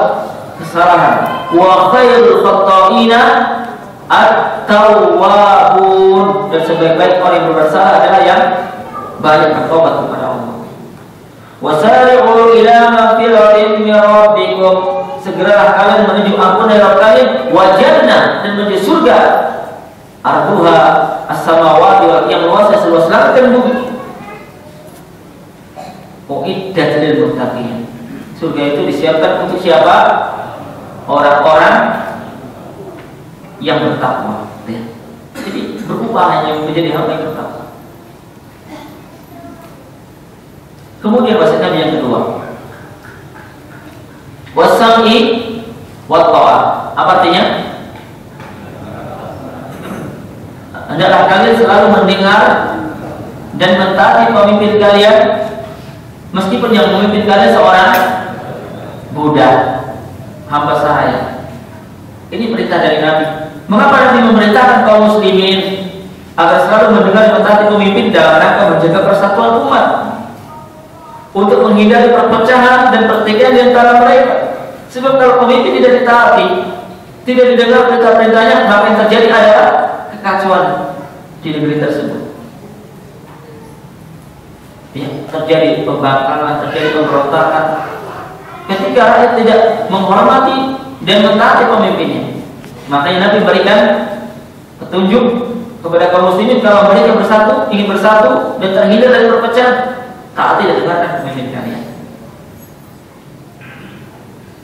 Speaker 1: kesalahan. Wa khairul khata'ina at-tawwabun. Dan sebaik-baik orang yang bersalah adalah yang banyak bertobat kepada Allah. Wasari'u ila maghfiratin min rabbikum. Segeralah kalian menuju ampun dari Rabb kalian, wa jannah, dan menuju surga. Arduha as-samawati wal ardi, yang luasnya seluas langit dan bumi. Uiddat lil muttaqin. Surga itu disiapkan untuk siapa? Orang-orang yang bertakwa. Jadi berupaya hanya menjadi hamba yang bertakwa. Kemudian wasiat Nabi yang kedua, wasami wa ta'ah. Apa artinya? Hendaklah kalian selalu mendengar dan mentaati pemimpin kalian, meskipun yang memimpin kalian seorang budak, hamba sahaya. Ini perintah dari Nabi. Mengapa Nabi memerintahkan kaum muslimin agar selalu mendengar dan mentaati pemimpin dalam rangka menjaga persatuan umat, untuk menghindari perpecahan dan pertikaian di antara mereka. Sebab kalau pemimpin tidak ditaati, tidak didengar perintah-perintahnya, maka yang terjadi adalah kekacauan di negeri tersebut. Ya, terjadi pembangkangan, terjadi pemberontakan. Ketika rakyat tidak menghormati dan mentaati pemimpinnya, makanya Nabi berikan petunjuk kepada kaum muslimin, kalau mereka bersatu, ingin bersatu dan terhindar dari perpecahan, taati dan dengarkan pemimpin kalian.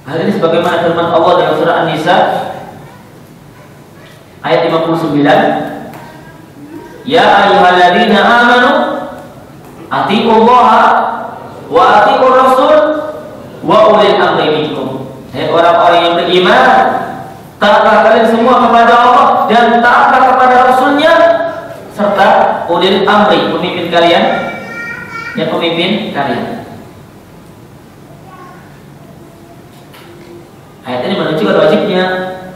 Speaker 1: Hal ini sebagaimana firman Allah dalam surah An-Nisa ayat 59, ya ayyuhalladzina amanu atiiqullaha wa atiiqur rasul wa ulil amri minkum. Hai orang-orang yang beriman, taatlah kalian semua kepada Allah dan taatlah kepada Rasulnya serta ulil amri, pemimpin kalian, yang pemimpin kalian. Ayat ini menunjukkan wajibnya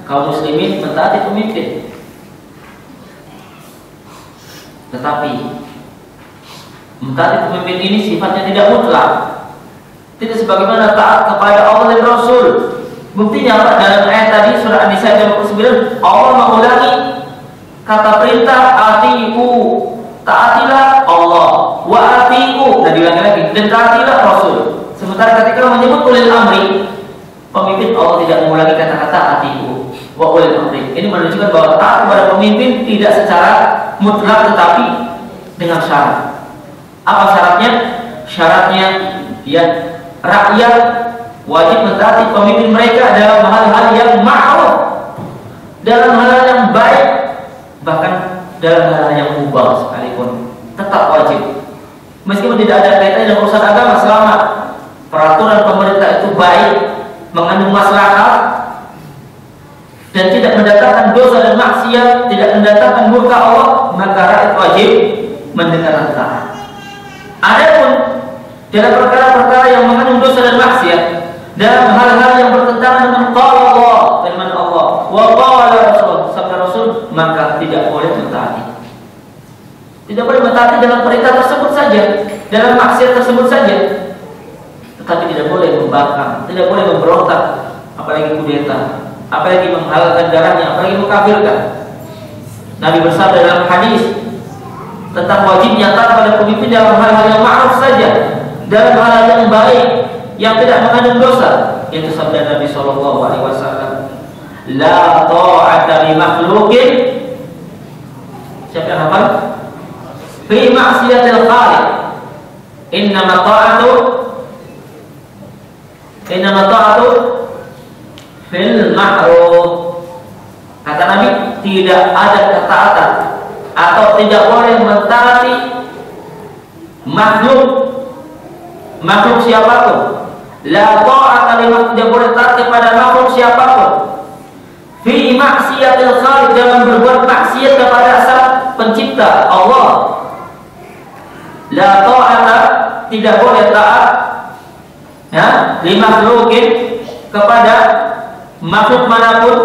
Speaker 1: kaum muslimin mentaati pemimpin. Tetapi mentaati pemimpin ini sifatnya tidak mutlak, tidak sebagaimana taat kepada Allah dan Rasul. Buktinya apa? Dalam ayat tadi surah An-Nisa ayat 29, Allah mengulangi kata perintah atiiku, taatilah Allah, wa atiiku, dan diulangi lagi, dan taatilah Rasul. Sementara ketika menyebut ulil amri, pemimpin, Allah tidak mengulangi kata-kata atiiku wa ulil amri. Ini menunjukkan bahwa taat kepada pemimpin tidak secara mutlak, tetapi dengan syarat. Apa syaratnya? Syaratnya ya, rakyat wajib mentaati pemimpin mereka dalam hal-hal yang ma'ruf, dalam hal-hal yang baik, bahkan dalam hal-hal yang mubah sekalipun tetap wajib. Meskipun tidak ada kaitannya dengan urusan agama, selama peraturan pemerintah itu baik, mengandung maslahat, dan tidak mendatangkan dosa dan maksiat, tidak mendatangkan murka Allah, maka rakyat wajib mendengar dan taat. Adapun dalam perkara-perkara yang mengandung dosa dan maksiat, dalam hal-hal yang bertentangan dengan qala Allah, firman Allah, wa qala Rasul, sabda Rasul, maka tidak boleh mentaati. Tidak boleh mentaati dalam perintah tersebut saja, dalam maksiat tersebut saja, tetapi tidak boleh membangkang, tidak boleh memberontak, apalagi kudeta, apalagi menghalalkan darahnya, apalagi mengkafirkan. Nabi bersabda dalam hadis tentang wajibnya taat pada pemimpin dalam hal-hal yang ma'ruf saja, dalam hal-hal yang baik yang tidak mengandung dosa. Itu sabda Nabi sallallahu alaihi wasallam, la ta'ata li makhluqin, siapa yang hafal? Fi ma'siyatil khaliq. Innama ta'atu fil ma'ruf. Kata Nabi, tidak ada ketaatan atau tidak boleh mentaati makhluk siapapun. La ta'ata liman, tidak boleh taat kepada makhluk siapapun. Fi maksiatil khaliq, dalam berbuat maksiat kepada sang pencipta Allah. La ta'ata, tidak boleh taat ya, li makhlukin, kepada makhluk manapun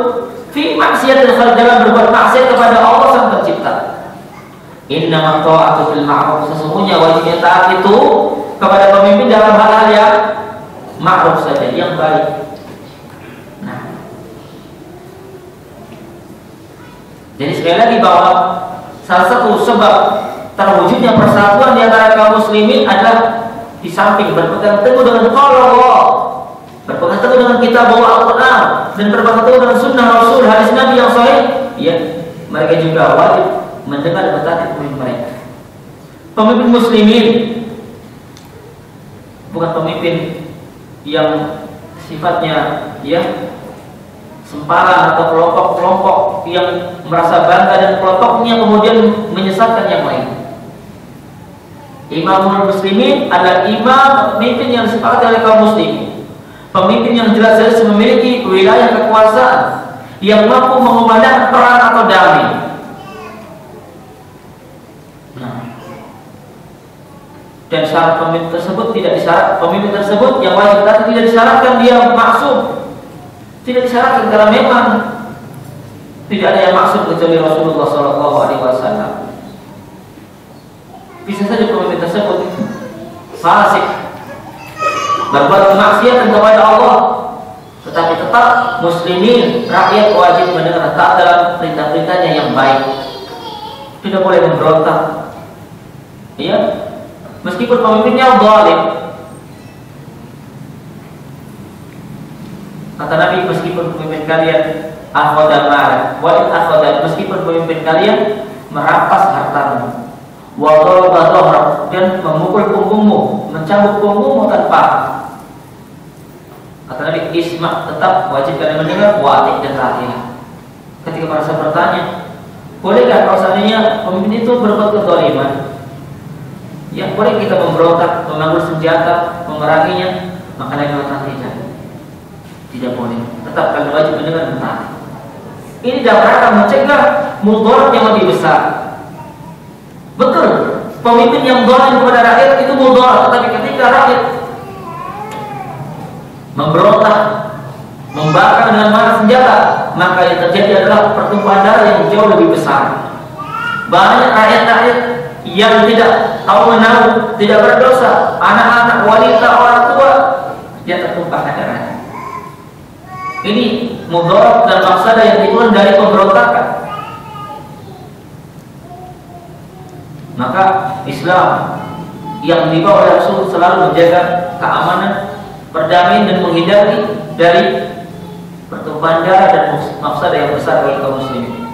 Speaker 1: fi maksiatil khaliq, dalam berbuat maksiat kepada Allah Sang Pencipta. Innamat ta'atu fil ma'ruf, sesungguhnya wajibnya taat itu kepada pemimpin dalam hal-hal yang ma'ruf saja, yang baik. Nah, jadi sekali lagi bahwa salah satu sebab terwujudnya persatuan di antara kaum muslimin adalah di samping berpegang teguh dengan Allah, berpegang teguh dengan kitab Al-Quran, dan berpegang teguh dengan sunnah Rasul, hadis Nabi yang sahih, ya, mereka juga wajib mendengar dan mentaati pemimpin mereka. Pemimpin muslimin bukan pemimpin yang sifatnya ya sempalan atau kelompok-kelompok yang merasa bangga dan kelompoknya kemudian menyesatkan yang lain. Imamul muslimin adalah imam, pemimpin yang disepakati oleh kaum muslimin, pemimpin yang jelas-jelas memiliki wilayah kekuasaan, yang mampu mengumandangkan perang atau damai. Nah, dan syarat pemimpin tersebut tidak disyarat, pemimpin tersebut yang wajib taat tidak disyaratkan dia maksum, tidak disyaratkan, karena memang tidak ada yang maksum kecuali Rasulullah SAW. Bisa saja pemimpin tersebut fasik, berbuat kemaksiatan kepada Allah, tetapi tetap muslimin, rakyat wajib mendengar taat dalam perintah-perintahnya yang baik. Tidak boleh memberontak, ya, meskipun pemimpinnya zalim. Kata Nabi, meskipun pemimpin kalian akhadha ma'ak wa in akhadha, meskipun pemimpin kalian merampas hartamu, wa daraba dhahrak, dan memukul punggungmu, mencabut punggungmu tanpa hak. Kata Nabi, isma, tetap wajib kalian mendengar, wa atik, dan taatilah. Ketika para sahabat bertanya, bolehkah kalau seandainya pemimpin itu berbuat kezaliman, ya boleh kita memberontak, mengambil senjata, memeranginya? Maka Nabi mengatakan tidak boleh, tetap kalian wajib mendengar dan taat. Ini dalam rangka mencegah mudarat yang lebih besar. Betul, pemimpin yang zalim kepada rakyat itu mudarat, tetapi ketika rakyat memberontak, membakar dengan mata senjata, maka yang terjadi adalah pertumpahan darah yang jauh lebih besar. Banyak rakyat-rakyat yang tidak tahu menahu, tidak berdosa, anak-anak, wanita, orang tua, dia tertumpah darahnya. Ini mudarat dan mafsadah yang timbul dari pemberontakan. Maka Islam yang dibawa oleh Rasul selalu menjaga keamanan, perdamaian, dan menghindari dari pertumpahan darah dan mafsadah yang besar bagi kaum muslimin.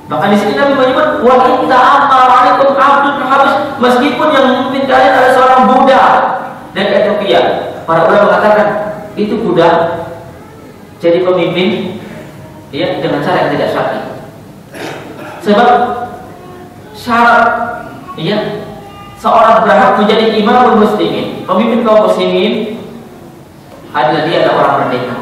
Speaker 1: Bahkan di sini Nabi menyebut wa in ta'ammara 'alaikum 'abdun habis, meskipun yang memimpin kalian adalah seorang budak dari Ethiopia. Para ulama mengatakan itu budak jadi pemimpin, ya, dengan cara yang tidak syar'i. Sebab syarat, ya, seorang berhak menjadi imamul muslimin, pemimpin kaum muslimin, adalah dia adalah orang merdeka.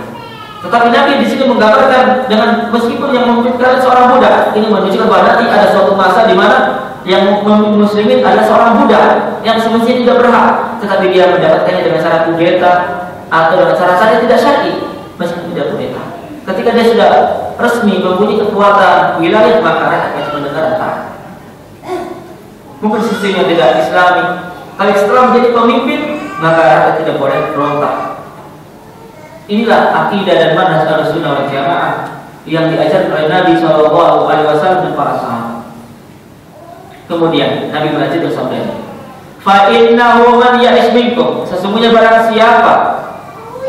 Speaker 1: Tetapi Nabi di sini menggambarkan dengan meskipun yang memimpin kalian seorang budak, ini menunjukkan bahwa nanti ada suatu masa di mana yang memimpin muslimin adalah seorang budak yang semestinya tidak berhak, tetapi dia mendapatkannya dengan cara kudeta atau dengan cara-cara tidak syar'i, meskipun tidak kudeta. Ketika dia sudah resmi mempunyai kekuatan wilayah, maka rakyat harus mendengar dan taat. Mungkin sistemnya tidak Islami, kalau Islam menjadi pemimpin, maka rakyat tidak boleh berontak. Inilah akidah dan manhaj Ahlussunnah wal Jamaah yang diajarkan oleh Nabi SAW dan para sahabat. Kemudian Nabi melanjutkan bersabda, fa innahu man ya'ish minkum, sesungguhnya barang siapa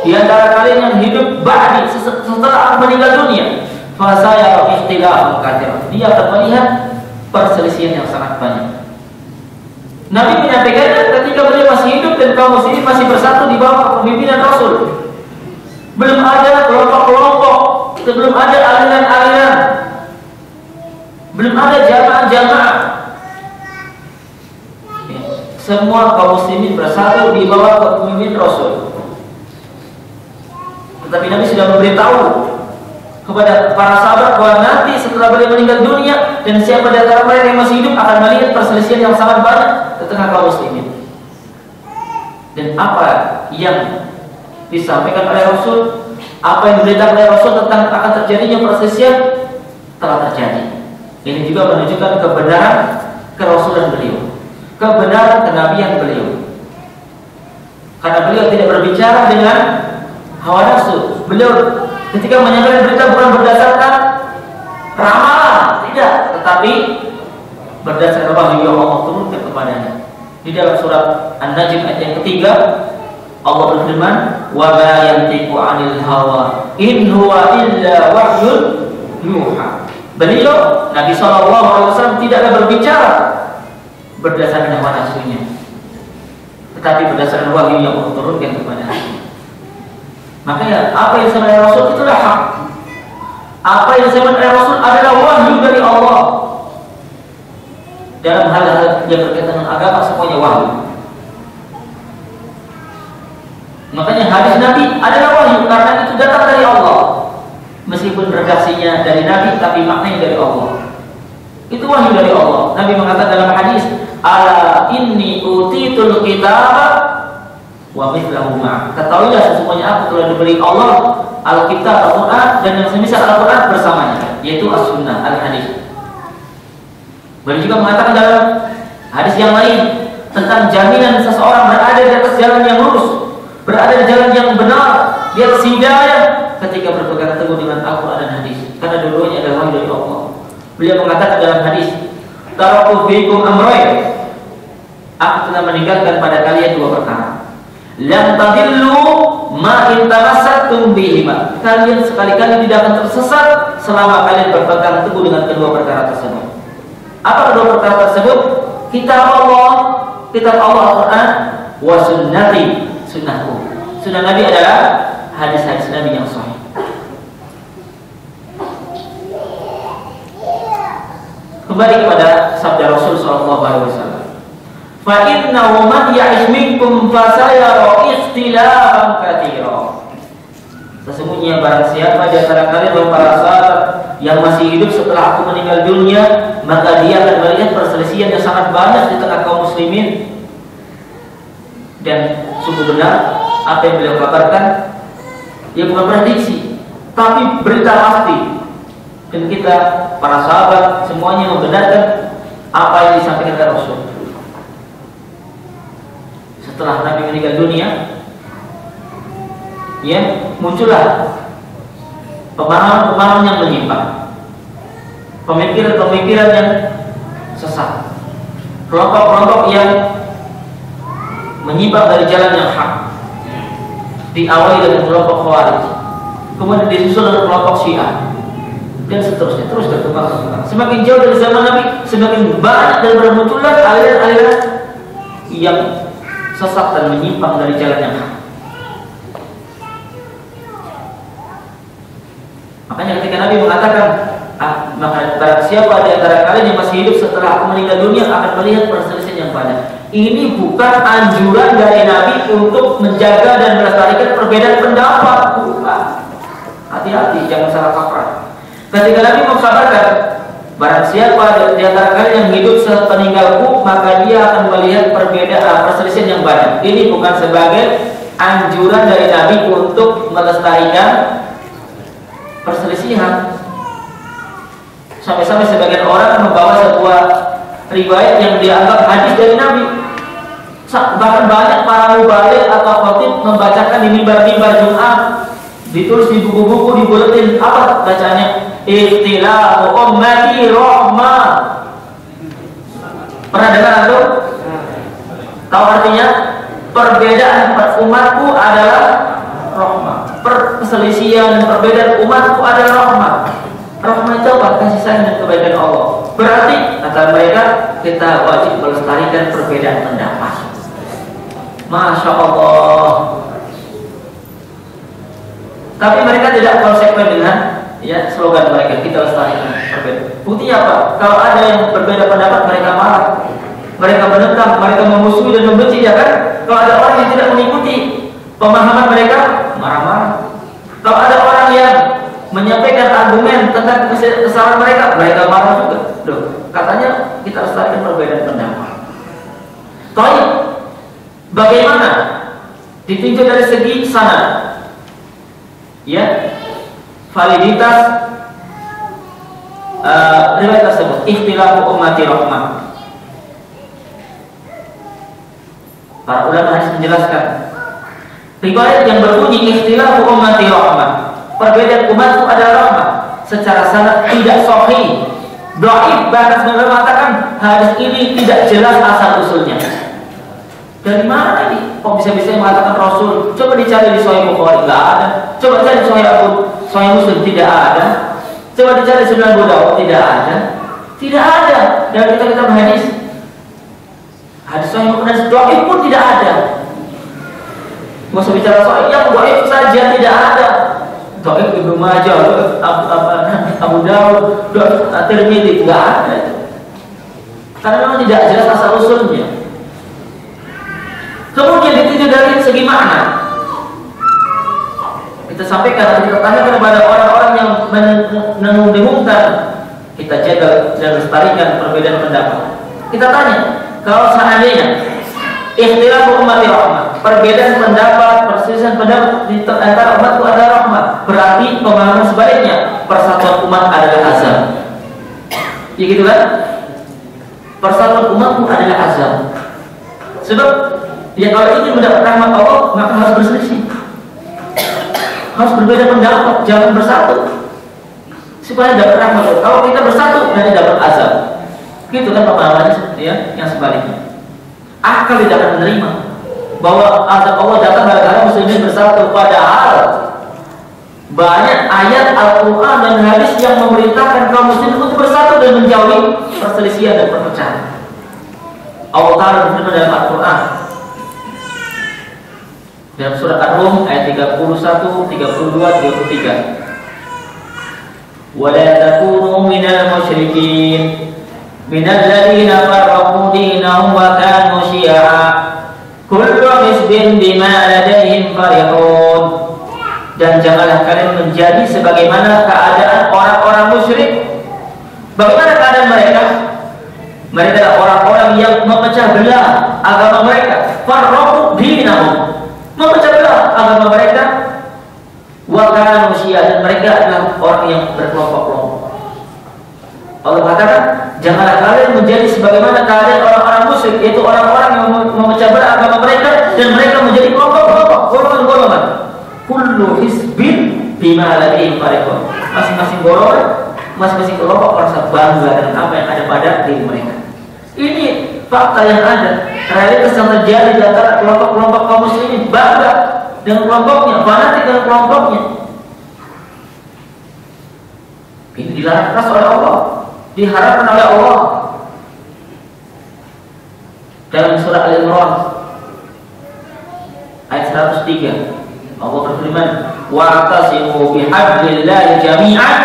Speaker 1: di antara kalian yang hidup ba'di setelah aku meninggal dunia, fa sayara ikhtilafan katsiran, dia akan melihat perselisihan yang sangat banyak. Nabi menyampaikan ketika beliau masih hidup dan kaum muslimin masih bersatu di bawah kepemimpinan Rasul. Belum ada kelompok-kelompok, belum ada aliran-aliran, belum ada jamaah-jamaah. Semua kaum muslimin bersatu di bawah kepemimpinan Rasul. Tetapi Nabi sudah memberitahu kepada para sahabat bahwa nanti setelah beliau meninggal dunia, dan siapa di antara mereka yang masih hidup akan melihat perselisihan yang sangat banyak di tengah kaum muslimin. Dan apa yang disampaikan oleh Rasul, apa yang diberitakan oleh Rasul tentang akan terjadinya perselisihan telah terjadi. Ini juga menunjukkan kebenaran kerasulan beliau, kebenaran kenabian beliau. Karena beliau tidak berbicara dengan hawa nafsu. Beliau ketika menyampaikan berita bukan berdasarkan ramalan, tidak, tetapi berdasarkan wahyu yang Allah turunkan kepadanya. Di dalam surat An-Najm ayat yang ketiga, Allah berfirman, "Wa ma yantiqu 'anil hawa, in huwa illa wahyun yuha." Beliau Nabi SAW tidaklah berbicara berdasarkan hawa nafsunya, tetapi berdasarkan wahyu yang Allah turunkan kepadanya. Makanya apa yang disampaikan oleh Rasul itulah hak. Apa yang disampaikan oleh Rasul adalah wahyu dari Allah. Dalam hal-hal yang berkaitan dengan agama semuanya wahyu. Makanya hadis Nabi adalah wahyu karena itu datang dari Allah. Meskipun redaksinya dari Nabi, tapi maknanya dari Allah. Itu wahyu dari Allah. Nabi mengatakan dalam hadis, "Ala inni utitul kitaba wa mithlahu ma." Ketahuilah sesungguhnya aku telah diberi Allah Alkitab, Al-Quran, dan yang semisal Al-Quran bersamanya, yaitu As-Sunnah, Al-Hadis. Beliau juga mengatakan dalam hadis yang lain tentang jaminan seseorang berada di atas jalan yang lurus, berada di jalan yang benar, di atas hidayah ketika berpegang teguh dengan Al-Quran dan hadis, karena dua-duanya adalah wahyu dari Allah. Beliau mengatakan dalam hadis, "Taraktu fiikum amrayn." Aku telah meninggalkan pada kalian dua perkara. "Lam tadillu ma in tamassaktum bihima." Kalian sekali-kali tidak akan tersesat selama kalian berpegang teguh dengan kedua perkara tersebut. Apa kedua perkara tersebut? Kitab Allah Al-Quran, wa sunnati, sunnahku. Sunnah Nabi adalah hadis-hadis Nabi yang sahih. Kembali kepada sabda Rasul SAW, "Fa innahu man ya'ish minkum fasayara ikhtilafan katsira." Sesungguhnya barang siapa di antara kalian para sahabat yang masih hidup setelah aku meninggal dunia, maka dia akan melihat perselisihan yang sangat banyak di tengah kaum muslimin. Dan sungguh benar apa yang beliau kabarkan, ya bukan prediksi, tapi berita pasti. Dan kita para sahabat semuanya membenarkan apa yang disampaikan oleh Rasul. Setelah Nabi meninggal dunia, ya muncullah pemahaman-pemahaman yang menyimpang, pemikiran-pemikiran yang sesat, kelompok-kelompok yang menyimpang dari jalan yang hak. Diawali dengan kelompok Khawarij, kemudian disusul dengan kelompok Syiah, dan seterusnya, terus berkembang. Semakin jauh dari zaman Nabi, semakin banyak dan bermunculan aliran-aliran yang sesat dan menyimpang dari jalan yang hak. Makanya ketika Nabi mengatakan, maka barang siapa di antara kalian yang masih hidup setelah aku meninggal dunia akan melihat perselisihan yang banyak. Ini bukan anjuran dari Nabi untuk menjaga dan melestarikan perbedaan pendapat. Bukan. Hati-hati, jangan salah kaprah. Ketika Nabi mengkabarkan, barang siapa di antara kalian yang hidup sepeninggalku, maka dia akan melihat perbedaan perselisihan yang banyak. Ini bukan sebagai anjuran dari Nabi untuk melestarikan perselisihan. Sampai-sampai sebagian orang membawa sebuah riwayat yang dianggap hadis dari Nabi. Bahkan banyak para mubalik atau khotib membacakan di mimbar-mimbar Jumat, ditulis di buku-buku, di buletin. Apa bacanya? Ikhtilafu ummati rahmah. Pernah dengar itu? Tahu artinya? Perbedaan umatku adalah rahmah. Perselisihan perbedaan umatku adalah rahmah. Rahmah itu apa? Kasih sayang dan kebaikan Allah. Berarti kata mereka, kita wajib melestarikan perbedaan pendapat. Masya Allah. Tapi mereka tidak konsekuen dengan slogan mereka, kita lestarikan perbedaan. Buktinya apa? Kalau ada yang berbeda pendapat, mereka marah, mereka menentang, mereka memusuhi dan membenci, ya kan? Kalau ada orang yang tidak mengikuti pemahaman mereka, marah-marah. Kalau ada orang yang menyampaikan argumen tentang kesalahan mereka, mereka marah juga. Loh, katanya kita lestarikan perbedaan pendapat. Bagaimana ditinjau dari segi sanad, ya, validitas riwayat tersebut. Ikhtilafu ummati rahmah. Para ulama hadis menjelaskan riwayat yang berbunyi ikhtilafu ummati rahmah, perbedaan umatku adalah rahmah, secara sanad tidak sahih, dhaif, bahkan sebenarnya mengatakan hadis ini tidak jelas asal usulnya. Dari mana ini? Kok bisa-bisa mengatakan Rasul? Coba dicari di Sahih Bukhari, nggak ada. Coba cari Sahih Muslim, tidak ada. Coba dicari Sunan Abu Dawud, tidak ada. Tidak ada. Dan kita hadis Sahih Bukhari dhaif pun tidak ada. Nggak usah bicara Sahih, yang dhaif saja tidak ada. Dhaif Ibnu Majah, Abu Dawud, Tirmidzi, nggak ada. Karena memang tidak jelas asal usulnya. Kemudian ditinjau dari segi makna. Kita sampaikan, kita tanyakan kepada orang-orang yang mendengungkan, kita jaga dan lestarikan perbedaan pendapat. Kita tanya, kalau seandainya ikhtilafu ummati rahmah, perbedaan pendapat, perselisihan pendapat di antara umatku adalah rahmat, berarti pemahaman sebaliknya, persatuan umat adalah azab. Ya gitu kan? Persatuan umatku adalah azab. Sebab ya kalau ingin mendapat rahmat Allah, maka harus berselisih, harus berbeda pendapat, jangan bersatu supaya dapat rahmat Allah. Kalau kita bersatu, nanti dapat azab. Gitu kan pemahamannya, ya, yang sebaliknya. Akal tidak akan menerima bahwa azab Allah datang gara-gara muslimin bersatu. Padahal banyak ayat Al-Quran dan hadis yang memerintahkan kaum muslimin untuk bersatu dan menjauhi perselisihan dan perpecahan. Allah Ta'ala berfirman dalam Al-Quran dalam surat Ar-Rum ayat 31, 32, 33. Wa la takunu minal musyrikin minal ladzina farraqu dinahum wa kanu syi'a kullu hizbin bima ladaihim farihun. Dan janganlah kalian menjadi sebagaimana keadaan orang-orang musyrik. Bagaimana keadaan mereka? Mereka adalah orang-orang yang memecah belah agama mereka. Farraqu dinahum, memecah belah agama mereka. Wa kanu syi'a, dan mereka adalah orang yang berkelompok-kelompok. Allah katakan, janganlah kalian menjadi sebagaimana keadaan orang-orang musyrik, yaitu orang-orang yang memecah belah agama mereka dan mereka menjadi kelompok-kelompok, golongan-golongan. Kullu hizbin bima ladaihim farihun. Masing-masing golongan, masing-masing kelompok merasa bangga dengan apa yang ada pada diri mereka. Ini fakta yang ada, realitas yang terjadi di antara kelompok-kelompok kaum muslimin, bangga dengan kelompoknya, fanatik dengan kelompoknya. Ini dilarang keras oleh Allah, diharapkan oleh Allah. Dalam surah Al-Imran ayat 103, Allah berfirman, wa'tasimu bihablillahi jami'an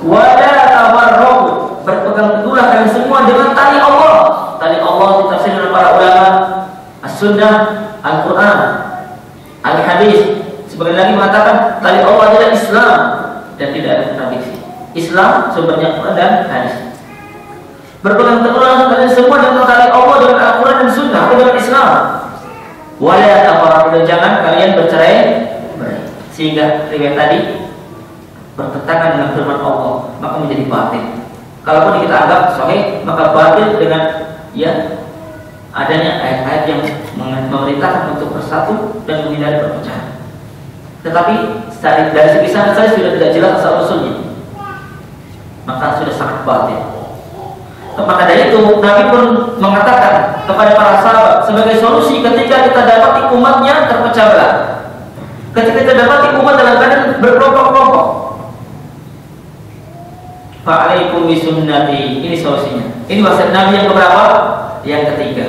Speaker 1: wa la tafarraqu. Berpegang teguhlah kalian semua dengan tali Allah. Tali Allah ditafsirkan oleh para ulama As-Sunnah, Al-Quran, Al-Hadis. Sebagian lagi mengatakan tali Allah adalah Islam dan tidak ada kontradiksi. Islam sumbernya Quran dan Hadis. Berpegang teguhlah kalian semua dengan tali Allah, dengan Al-Quran dan Sunnah, dengan Islam. Wala tafarraqu, dan jangan kalian bercerai. Sehingga riwayat tadi bertentangan dengan firman Allah, maka menjadi batil. Kalaupun kita anggap sahih, maka batil dengan ya adanya ayat-ayat yang memerintahkan untuk bersatu dan menghindari perpecahan. Tetapi dari segi sanad saya sudah tidak jelas asal usulnya, maka sudah sangat batil. Maka dari itu Nabi pun mengatakan kepada para sahabat sebagai solusi ketika kita dapati umatnya terpecah belah, ketika kita dapati umat dalam keadaan berkelompok-kelompok, fa'alaikum bisunnati, ini solusinya. Ini wasiat Nabi yang keberapa? Yang ketiga.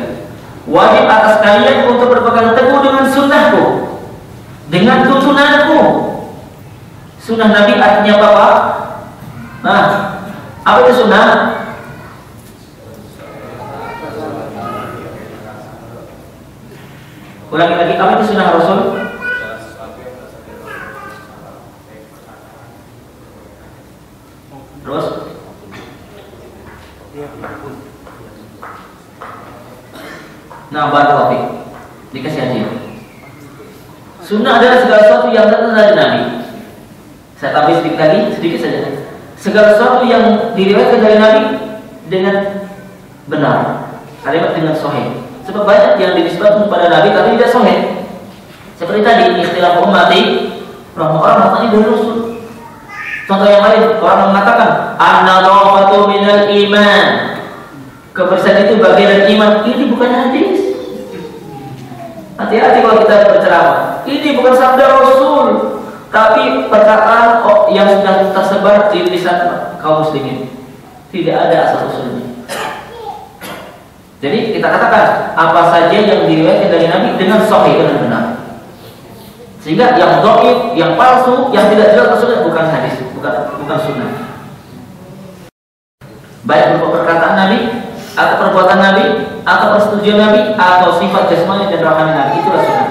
Speaker 1: Wajib atas kalian untuk berpegang teguh dengan sunnahku, dengan tuntunanku. Sunnah Nabi artinya apa, Pak? Nah, apa itu sunnah? Ulangi lagi, apa itu sunnah Rasul? Terus? Nah, barakallahu fiik. Dikasih hadiah. Sunnah adalah segala sesuatu yang datang dari Nabi. Saya tambah sedikit saja. Segala sesuatu yang diriwayatkan dari Nabi dengan benar, kalimat dengan sahih. Sebab banyak yang dinisbatkan kepada Nabi tapi tidak sahih. Seperti tadi istilah ummati, orang mengatakan dari Rasul. Contoh yang lain, orang mengatakan an-nadhafatu minal iman. Kebersihan itu bagian dari iman. Ini bukan hadis. Hati-hati kalau kita berceramah. Ini bukan sabda Rasul, tapi perkataan yang sudah tersebar di lisan kaum muslimin. Tidak ada asal usulnya. Jadi kita katakan apa saja yang diriwayatkan dari Nabi dengan sahih, dengan benar. Sehingga yang dhaif, yang palsu, yang tidak jelas tersebut bukan hadis, bukan sunnah. Baik berupa perkataan Nabi, atau perbuatan Nabi, atau persetujuan Nabi, atau sifat jasmani dan rohani Nabi, itulah sunnah.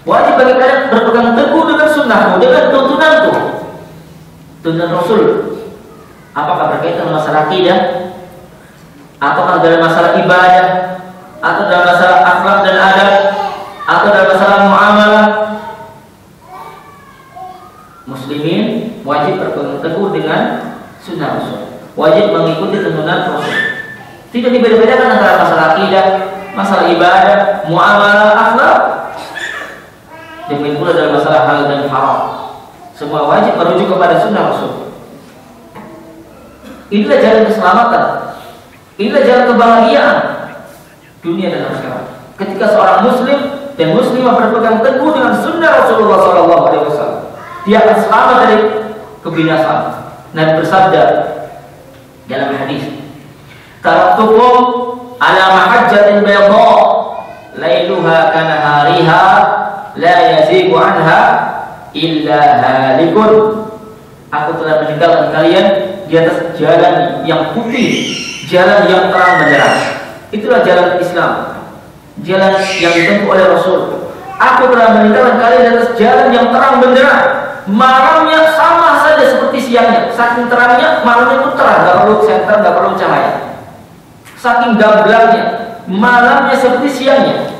Speaker 1: Wajib bagi kalian berpegang teguh dengan sunnahmu, dengan tuntunanku, tuntunan Rasul. Apakah berkaitan dengan masalah akidah, atau dalam masalah ibadah, atau dalam masalah akhlak dan adab, atau dalam masalah muamalah. Muslimin wajib berpegang teguh dengan sunnah Rasul, wajib mengikuti tuntunan Rasul. Tidak dibeda-bedakan antara masalah akidah, masalah ibadah, muamalah, akhlak. Demikian pula dalam masalah halal dan haram. Semua wajib merujuk kepada sunnah Rasul. Inilah jalan keselamatan. Inilah jalan kebahagiaan dunia dan akhirat. Ketika seorang muslim dan muslimah berpegang teguh dengan sunnah Rasulullah SAW, dia akan selamat dari kebinasaan. Nabi bersabda dalam hadis, "Taraktukum ala mahajjatin bayda, lailuha kanahariha, la yazigu anha illa halikun." Aku telah meninggalkan kalian di atas jalan yang putih, jalan yang terang benderang. Itulah jalan Islam, jalan yang ditempuh oleh Rasul. Aku telah meninggalkan kalian di atas jalan yang terang benderang. Malamnya sama saja seperti siangnya. Saking terangnya, malamnya pun terang, gak perlu senter, gak perlu cahaya. Saking gamblangnya, malamnya seperti siangnya.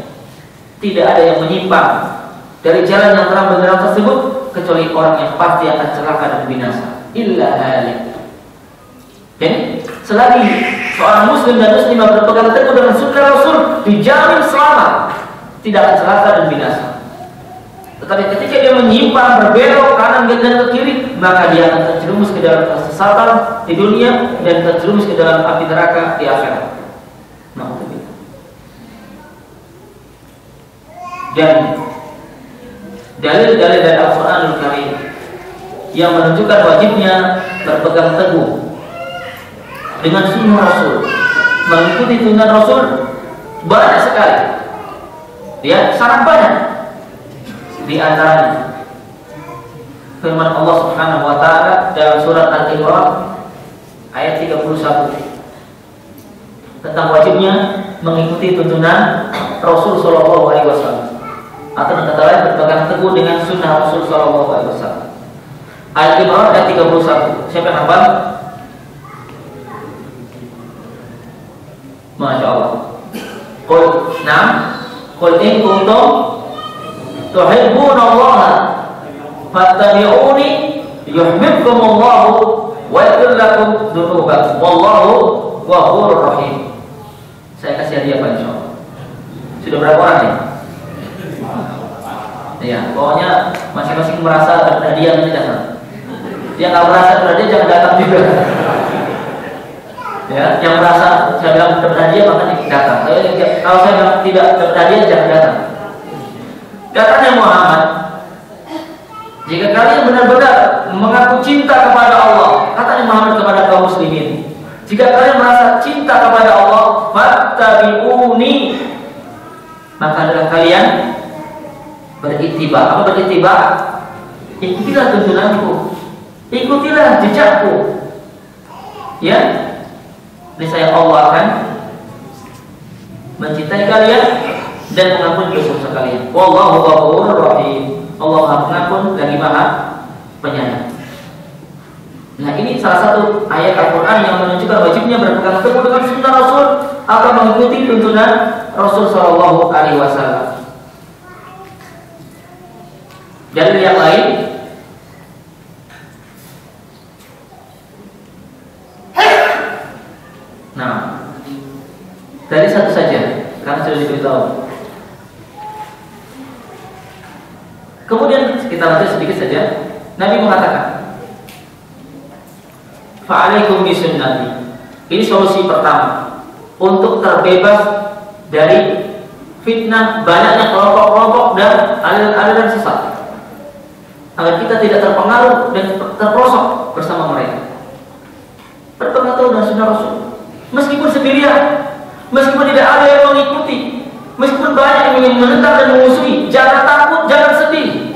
Speaker 1: Tidak ada yang menyimpang dari jalan yang terang benderang tersebut kecuali orang yang pasti akan celaka dan binasa. Illa halik. Jadi selagi seorang muslim dan muslimah berpegang teguh dengan sunnah Rasul, dijamin selamat, tidak akan celaka dan binasa. Tetapi ketika dia menyimpang, berbelok kanan dan ke kiri, maka dia akan terjerumus ke dalam kesesatan di dunia dan terjerumus ke dalam api neraka di akhirat. Dan dalil-dalil dari Al-Quranul Karim yang menunjukkan wajibnya berpegang teguh dengan sunnah Rasul, mengikuti tuntunan Rasul, banyak sekali. Ya, sangat banyak. Di antaranya firman Allah Subhanahu wa taala dalam surat Al-Imran ayat 31 tentang wajibnya mengikuti tuntunan Rasul sallallahu alaihi wasallam, atau dengan kata lain berpegang teguh dengan sunnah Rasul sallallahu alaihi wasallam. Al-Imran ayat 31. Siapa yang hafal? Masya Allah. Qul na'am, qul in kuntum tuhibbunallaha fattabi'uni yuhibbukumullahu wa yaghfir lakum dzunubakum wallahu ghafurur rahim. Saya kasih hadiah Pak insyaallah. Sudah berapa orang nih? Ya, pokoknya masing-masing merasa dapat hadiah nanti datang. Dia nggak merasa dapat hadiah jangan datang juga. Ya, yang merasa saya bilang dapat hadiah maka datang. Kalau saya bilang tidak dapat hadiah jangan datang. Katanya Muhammad, jika kalian benar-benar mengaku cinta kepada Allah, katanya Muhammad kepada kaum muslimin, jika kalian merasa cinta kepada Allah, fattabi'uni, maka adalah kalian berittiba. Apa berittiba? Ikutilah tuntunanku, ikutilah jejakku. Ya, niscaya Allah akan mencintai kalian dan mengampuni dosa-dosa kalian. Wallahu ghafurur rahim. Allah Maha Pengampun lagi Maha Penyayang. Nah, ini salah satu ayat Al-Quran yang menunjukkan wajibnya berpegang teguh dengan sunnah Rasul atau mengikuti tuntunan Rasul Sallallahu Alaihi Wasallam. Dalil yang lain, nah, tadi satu saja karena sudah diberitahu. Kemudian kita lanjut sedikit saja. Nabi mengatakan, fa'alaikum bisunnati. Ini solusi pertama untuk terbebas dari fitnah banyaknya kelompok-kelompok dan aliran-aliran sesat, agar kita tidak terpengaruh dan terperosok bersama mereka. Berpegang teguh dengan sunnah Rasul, meskipun sendirian, meskipun tidak ada yang mengikuti, meskipun banyak yang menentang dan mengusui, jangan takut, jangan sedih,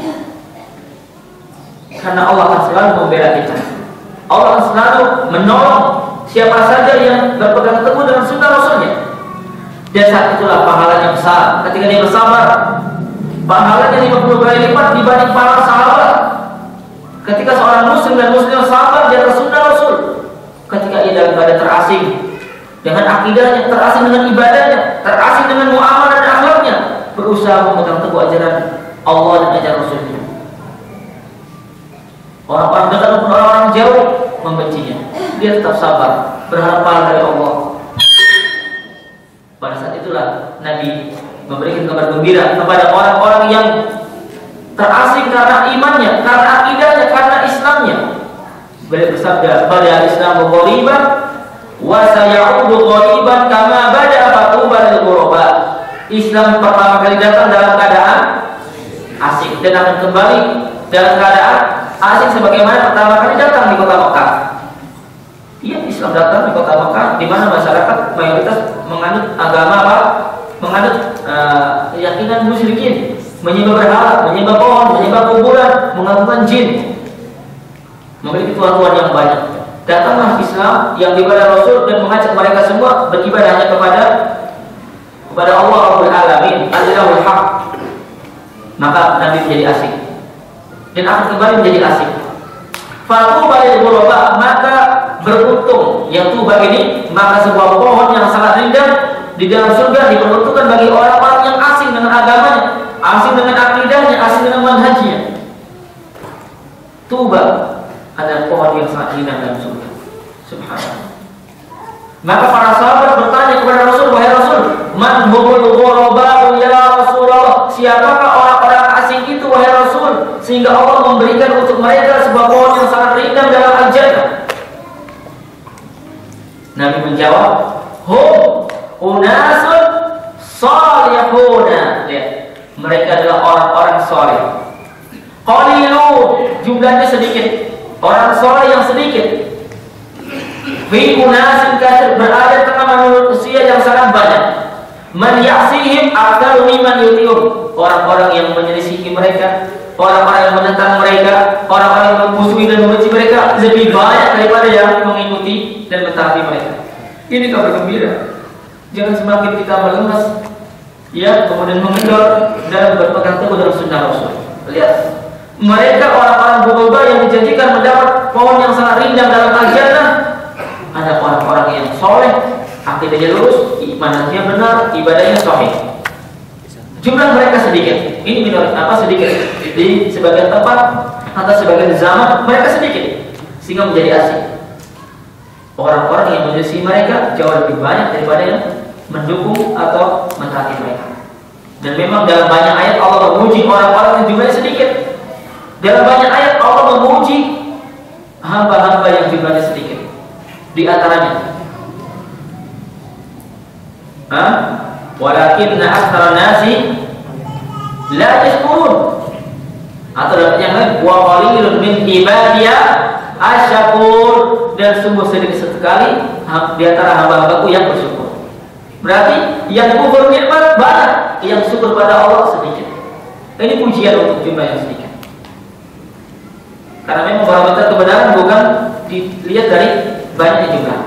Speaker 1: karena Allah akan selalu membela kita. Allah akan selalu menolong siapa saja yang berpegang teguh dengan sunnah Rasulnya. Dan saat itulah pahalanya besar ketika dia bersabar. Pahalanya 50 kali lipat dibanding para sahabat. Ketika seorang muslim dan muslim sabar di atas sunnah Rasul, ketika ia dalam keadaan terasing dengan akidahnya, terasing dengan ibadahnya, terasing dengan muamalah dan akhlaknya, berusaha memegang teguh ajaran Allah dan ajaran Rasulnya. Orang-orang dekat maupun orang-orang jauh membencinya, dia tetap sabar, berharap pahala dari Allah. Pada saat itulah Nabi memberikan kabar gembira kepada orang-orang yang terasing karena imannya, karena akidahnya, karena Islamnya. Beliau bersabda, "Bada Islamu ghariban wa sayaudu ghariban kama bada'a fatuba lil ghuraba." Islam pertama kali datang dalam keadaan asing dan akan kembali dalam keadaan asing sebagaimana pertama kali datang di kota Mekah. Iya, Islam datang di kota Mekah di mana masyarakat mayoritas menganut agama apa? Menganut keyakinan musyrikin, menyembah berhala, menyembah pohon, menyembah kuburan, mengagungkan jin, memiliki tuhan-tuhan yang banyak. Datanglah Islam yang dibawa Rasul dan mengajak mereka semua beribadah hanya kepada Allah Rabbul Alamin, Al-Ilahul Haq. Maka Nabi menjadi asing dan akan kembali menjadi asing. Fatuba lil ghuraba, maka beruntung yang tuba ini, maka sebuah pohon yang sangat indah di dalam surga diperuntukkan bagi orang-orang yang asing dengan agamanya, asing dengan akidahnya, asing dengan manhajnya. Tuba adalah pohon yang sangat indah dalam surga. Subhanallah. Maka para sahabat bertanya kepada Rasul, wahai Rasul, man humul ghuraba ya Rasulullah? Siapakah orang-orang asing itu wahai Rasul, sehingga Allah memberikan untuk mereka sebuah pohon yang sangat indah dalam al-jannah? Nabi menjawab, hum unasun salihuna. Lihat, mereka adalah orang-orang saleh. Qalilun, jumlahnya sedikit. Orang saleh yang sedikit. Fi unasin katsir, berada tengah manusia yang sangat banyak. Man ya'sihim aktsar mimman yuti'un, orang-orang yang menyelisihi mereka, orang-orang yang menentang mereka, orang-orang yang memusuhi dan membenci mereka lebih banyak daripada yang mengikuti dan mentaati mereka. Ini kabar gembira. Jangan semakin kita melemas, ya, kemudian mengendor dan berpegang teguh dalam sunnah Rasul. Lihat, mereka orang-orang ghuraba yang dijanjikan mendapat pohon yang sangat rindang dalam al-jannah. Ada orang-orang yang soleh, akidahnya lurus, imannya benar, ibadahnya sahih. Jumlah mereka sedikit. Ini minoritas sedikit di sebagian tempat atau sebagian zaman mereka sedikit sehingga menjadi asing. Orang-orang yang menyelisih mereka jauh lebih banyak daripada yang mendukung atau mentaati mereka. Dan memang dalam banyak ayat Allah memuji orang-orang yang jumlahnya sedikit. Dalam banyak ayat Allah memuji hamba-hamba yang jumlahnya sedikit. Di antaranya, walakinna aktsara nasi la yashkurun. Atau dalam yang lain, wa qalilun min ibadiya asyakur, dan sungguh sedikit sekali di antara hamba-hambaku yang bersyukur. Berarti yang kufur nikmat banyak, yang syukur pada Allah sedikit. Ini pujian untuk jumlah yang sedikit. Karena memang barometer kebenaran bukan dilihat dari banyaknya jumlah.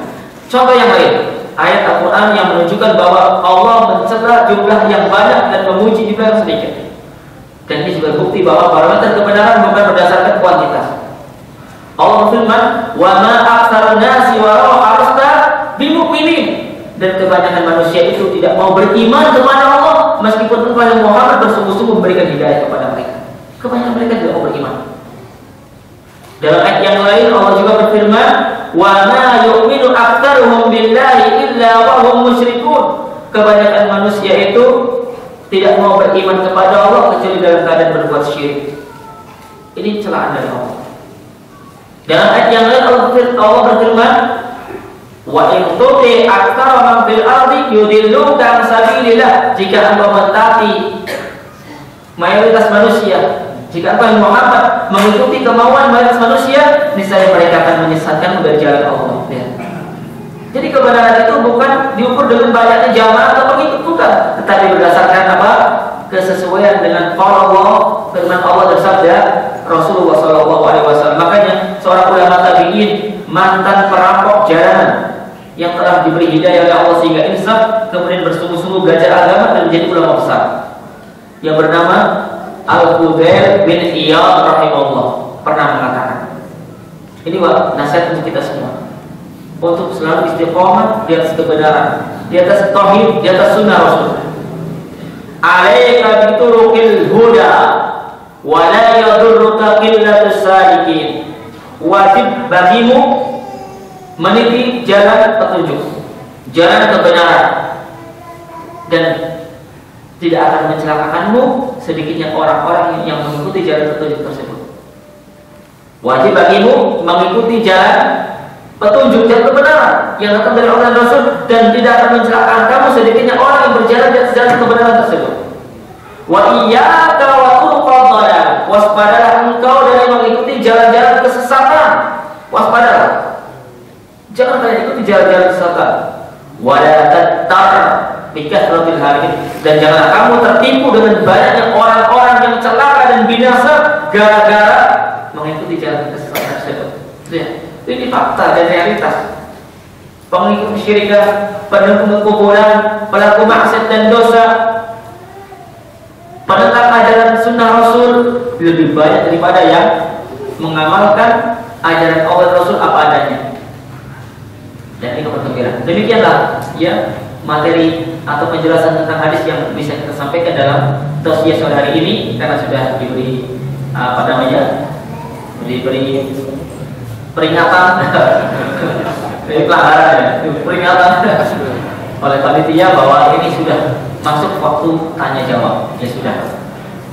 Speaker 1: Contoh yang lain, ayat Al-Quran yang menunjukkan bahwa Allah mencela jumlah yang banyak dan memuji jumlah yang sedikit. Dan ini juga bukti bahwa barometer kebenaran bukan berdasarkan kuantitas. Allah berfirman, "Wa ma aktsarun nasi walau harasta bimu'minin." Dan kebanyakan manusia itu tidak mau beriman kepada Allah meskipun Muhammad bersungguh-sungguh memberikan hidayah kepada mereka. Kebanyakan mereka tidak mau beriman. Dalam ayat yang lain Allah juga berfirman, "Wa ma yu'minu aktsaruhum billahi illa wa hum musyrikun." Kebanyakan manusia itu tidak mau beriman kepada Allah kecuali dalam keadaan berbuat syirik. Ini celaan dari Allah. Dalam ayat yang lain Allah berfirman, "Wa in tuti aktsara man fil ardi yudilluka an sabilillah." Jika engkau mentaati mayoritas manusia, jika engkau Muhammad mengikuti kemauan mayoritas manusia, niscaya mereka akan menyesatkan dari jalan Allah. Ya. Jadi kebenaran itu bukan diukur dengan banyaknya jamaah atau pengikut, bukan, tetapi berdasarkan apa? Kesesuaian dengan Allah, firman Allah dan sabda Rasulullah SAW. Makanya seorang ulama tabi'in, mantan perampok jalanan yang telah diberi hidayah oleh Allah sehingga insaf, kemudian bersungguh-sungguh belajar agama dan menjadi ulama besar, yang bernama Al-Fudail bin Iyad rahimahullah, pernah mengatakan, ini nasihat untuk kita semua, untuk selalu istiqomah di atas kebenaran, di atas tauhid, di atas sunnah Rasul. Alaika bituruqil huda wa la yadurruka qillatus sadiqin. Wajib bagimu meniti jalan petunjuk, jalan kebenaran, dan tidak akan mencelakakanmu sedikitnya orang-orang yang mengikuti jalan petunjuk tersebut. Wajib bagimu mengikuti jalan petunjuk dan kebenaran yang datang dari Allah dan Rasul, dan tidak akan mencelakakan kamu sedikitnya orang yang berjalan di atas jalan kebenaran tersebut. Wa iyyaka wa turuqad dhalal. Waspadalah engkau dari mengikuti jalan-jalan kesesatan. Waspadalah. Jangan kalian ikuti jalan-jalan kesesatan. Wa la tattar bi kathratil halikin. Dan janganlah kamu tertipu dengan banyaknya orang-orang yang celaka dan binasa gara-gara mengikuti jalan kesesatan tersebut. Ini fakta dan realitas. Pengikut syirikah, pendukung kuburan, pelaku maksiat dan dosa, penentang ajaran sunnah Rasul lebih banyak daripada yang mengamalkan ajaran Allah Rasul apa adanya. Dan ini kebergembiraan. Demikianlah ya materi atau penjelasan tentang hadis yang bisa kita sampaikan dalam tausiah sore hari ini, karena sudah diberi diberi peringatan pelanggaran ya, peringatan oleh panitia bahwa ini sudah masuk waktu tanya jawab. Ya sudah,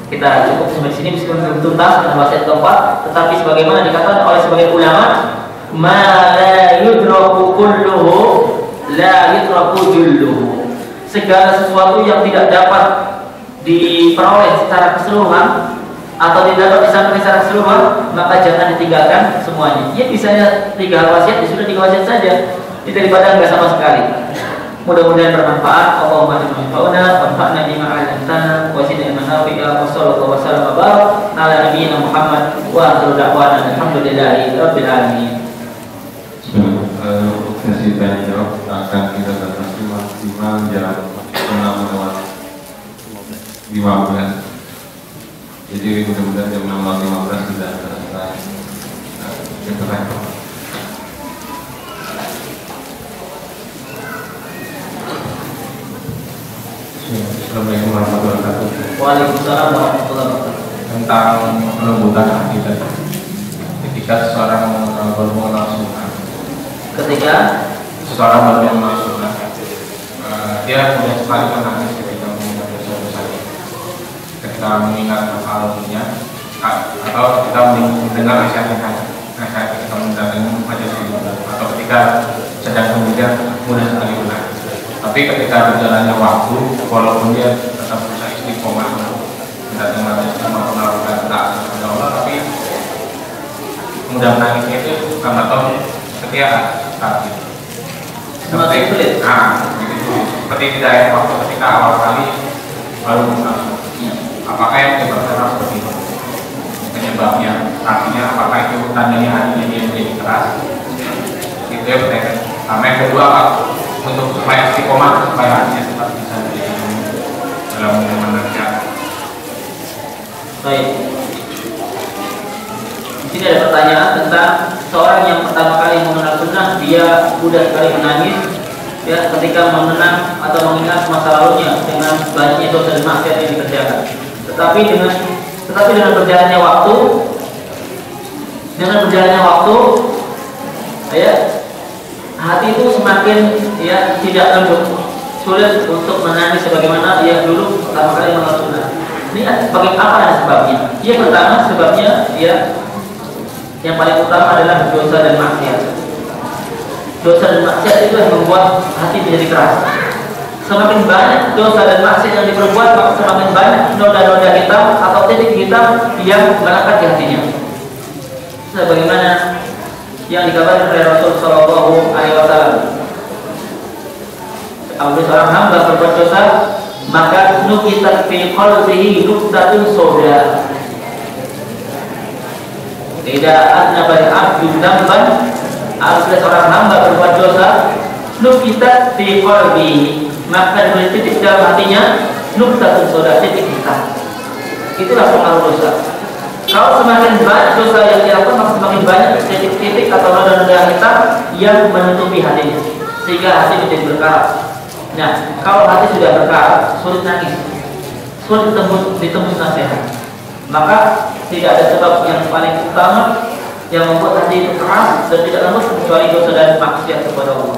Speaker 1: kita cukup sampai sini meskipun belum tuntas dengan wasiat keempat, tetapi sebagaimana dikatakan oleh sebagian ulama, ma la yudraku kulluhu la yudraku julluhu. Segala sesuatu yang tidak dapat diperoleh secara keseluruhan atau tidak dapat disampaikan secara keseluruhan, maka jangan ditinggalkan semuanya. Ya misalnya 3 wasiat, ya sudah 3 wasiat saja, ini daripada enggak sama sekali. Mudah-mudahan bermanfaat. Allahumma inna wanfa'na bima 'allamtana wa zidna ilman nafi'a wa sallallahu wa sallama wa barak ala nabiyyina Muhammad wa akhiru da'wana alhamdulillahi rabbil alamin.
Speaker 2: Sesi tanya jawab akan kita batasi maksimal jam 6.15. Jadi mudah-mudahan jam 6.15 sudah selesai. Assalamualaikum warahmatullahi wabarakatuh.
Speaker 1: Waalaikumsalam warahmatullahi wabarakatuh.
Speaker 2: Tentang perebutan akidah. Ketika seseorang baru mengenal sunnah.
Speaker 1: Ketika
Speaker 2: seseorang baru mengenal sunnah, dia mudah sekali menangis ketika mengingat dosa-dosanya. Ketika mengingat masa-lalunya, atau kita mendengar nasihat ketika mendengar majelis ilmu, atau ketika sedang kemudian mudah sekali menangis. Tapi ketika berjalannya waktu, walaupun dia tetap berusaha istiqomah, tidak dengan istiqomah melakukan taat kepada Allah, tapi mudah menangisnya itu karena tahu ketika saat itu. Seperti seperti tidak waktu ketika awal kali baru mengenal. Apakah yang menyebabkan seperti itu? Penyebabnya, artinya apakah itu tandanya hatinya dia menjadi keras? Itu ya pertanyaan. Sama yang kedua, untuk supaya istiqomah, supaya hatinya tetap bisa dalam mengerjakan.
Speaker 1: Baik. Di sini ada pertanyaan tentang seorang yang pertama kali mengenal sunnah, dia mudah sekali menangis ya ketika mengenang atau mengingat masa lalunya dengan banyaknya dosa dan maksiat yang dikerjakan. Tetapi Tetapi dengan berjalannya waktu, ya, hati itu semakin ya tidak lembut, sulit untuk menangis sebagaimana dia dulu pertama kali mengenal sunnah. Ini bagaimana apa sebabnya? Yang pertama sebabnya ya yang paling utama adalah dosa dan maksiat. Dosa dan maksiat itu yang membuat hati menjadi keras. Semakin banyak dosa dan maksiat yang diperbuat, maka semakin banyak noda-noda hitam atau titik hitam yang melekat di hatinya. Sebagaimana yang dikabarkan oleh Rasul Shallallahu Alaihi Wasallam, apabila seorang hamba berbuat dosa, maka nukitat fi qalbihi nuktatun soda. Tidak adna bal abdu dzamban, apabila seorang hamba berbuat dosa, nukitat fi qalbihi, maka diberi titik dalam hatinya nuktatun soda, titik hitam. Itulah pengaruh dosa. Kalau semakin banyak dosa yang dilakukan, maka semakin banyak titik-titik atau noda-noda hitam yang menutupi hatinya, sehingga hati menjadi berkarat. Nah, kalau hati sudah berkarat, sulit nangis, sulit ditembus nasihat, maka tidak ada sebab yang paling utama yang membuat hati itu keras dan tidak lembut kecuali dosa dan maksiat kepada Allah.